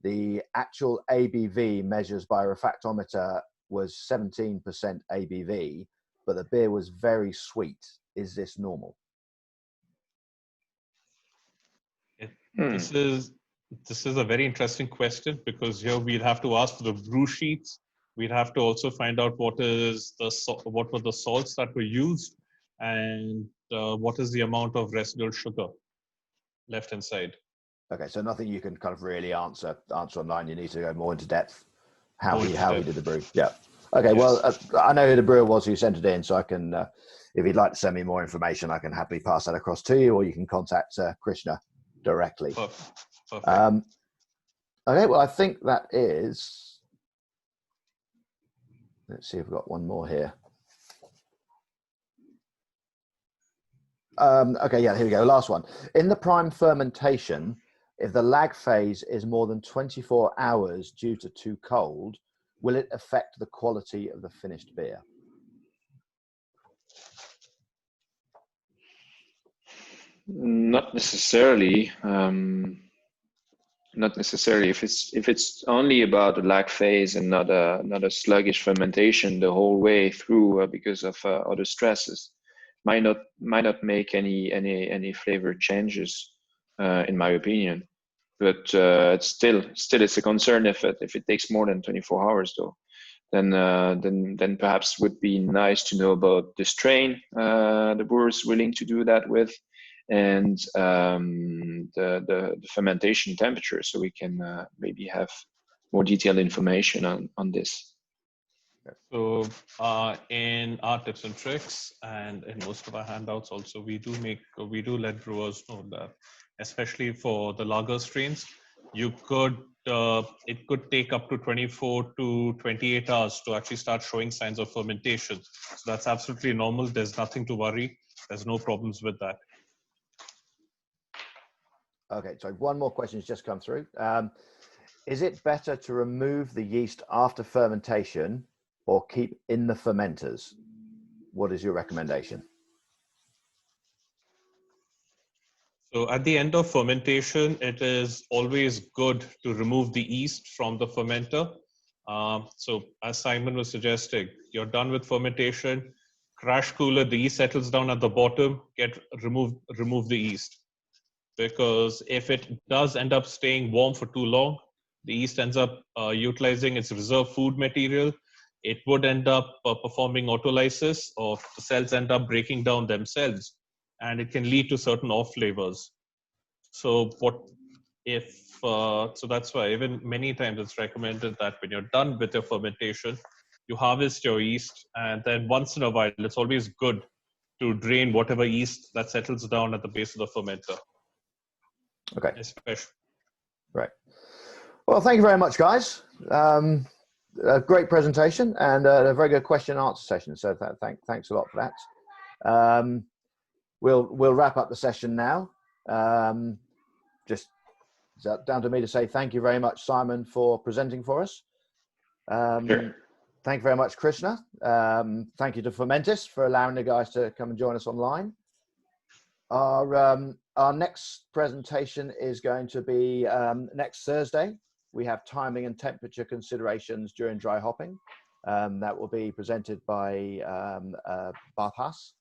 The actual ABV measures by refractometer was 17% ABV, but the beer was very sweet. Is this normal? This is a very interesting question, because here we'd have to ask for the brew sheets. We'd have to also find out what were the salts that were used, and what is the amount of residual sugar left inside. Okay, so nothing you can kind of really answer online. You need to go more into depth how he did the brew. Yeah. Okay. Yes. Well, I know who the brewer was who sent it in, so I can, if you'd like to send me more information, I can happily pass that across to you, or you can contact Krishna directly. Perfect. Okay. Well, I think that is. Let's see if we've got one more here. Okay. Yeah. Here we go. Last one. In the prime fermentation, if the lag phase is more than 24 hours due to too cold, will it affect the quality of the finished beer? Not necessarily. Not necessarily. If it's only about the lag phase and not a sluggish fermentation the whole way through because of other stresses, might not make any flavor changes, in my opinion. but it's still it's a concern if it takes more than 24 hours though. Then perhaps would be nice to know about the strain the brewer is willing to do that with, and the fermentation temperature, so we can maybe have more detailed information on this. So in our tips and tricks and in most of our handouts also, we do let brewers know that, especially for the lager strains, it could take up to 24 to 28 hours to actually start showing signs of fermentation. So that's absolutely normal. There's nothing to worry. There's no problems with that. Okay, so one more question has just come through. Is it better to remove the yeast after fermentation or keep in the fermenters? What is your recommendation? So at the end of fermentation, it is always good to remove the yeast from the fermenter. So as Simon was suggesting, you're done with fermentation, crash cooler, the yeast settles down at the bottom, remove the yeast. Because if it does end up staying warm for too long, the yeast ends up utilizing its reserve food material. It would end up performing autolysis, or the cells end up breaking down themselves, and it can lead to certain off flavors. So so that's why even many times it's recommended that when you're done with your fermentation, you harvest your yeast, and then once in a while, it's always good to drain whatever yeast that settles down at the base of the fermenter. Okay. Especially. Right. Well, thank you very much, guys. A great presentation and a very good question and answer session. So thanks a lot for that. We'll wrap up the session now. Just down to me to say thank you very much, Simon, for presenting for us. Sure. Thank you very much, Krishna. Thank you to Fermentis for allowing the guys to come and join us online. Our next presentation is going to be next Thursday. We have timing and temperature considerations during dry hopping. That will be presented by Barthas.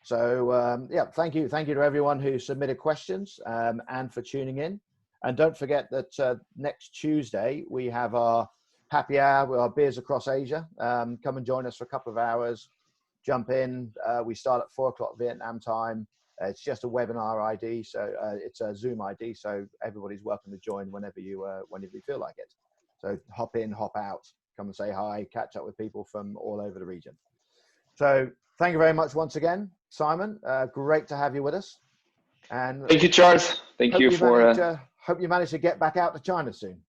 So yeah, thank you to everyone who submitted questions and for tuning in. And don't forget that next Tuesday we have our happy hour with our Beers Across Asia. Come and join us for a couple of hours. Jump in. We start at 4 o'clock Vietnam time. It's just a webinar ID, so it's a Zoom ID, so everybody's welcome to join whenever you feel like it. So hop in, hop out, come and say hi, catch up with people from all over the region. So thank you very much once again, Simon. Great to have you with us. And thank you, Charles. Thank you for. Hope you manage to get back out to China soon.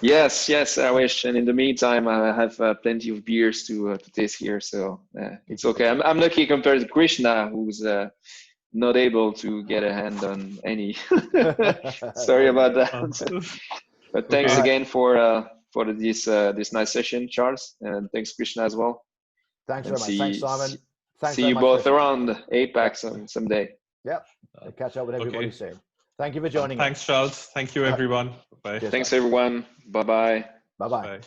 Yes, I wish. And in the meantime, I have plenty of beers to taste here, so it's okay. I'm lucky compared to Krishna, who's not able to get a hand on any. Sorry about that. But thanks again for this nice session, Charles, and thanks Krishna as well. Thanks very much. Thanks, Simon. Thanks see you both around APAC someday. Yep. I'll catch up with everybody soon. Thank you for joining. Thanks, Charles. Thank you, everyone. Bye. Thanks, everyone. Bye-bye. Bye-bye.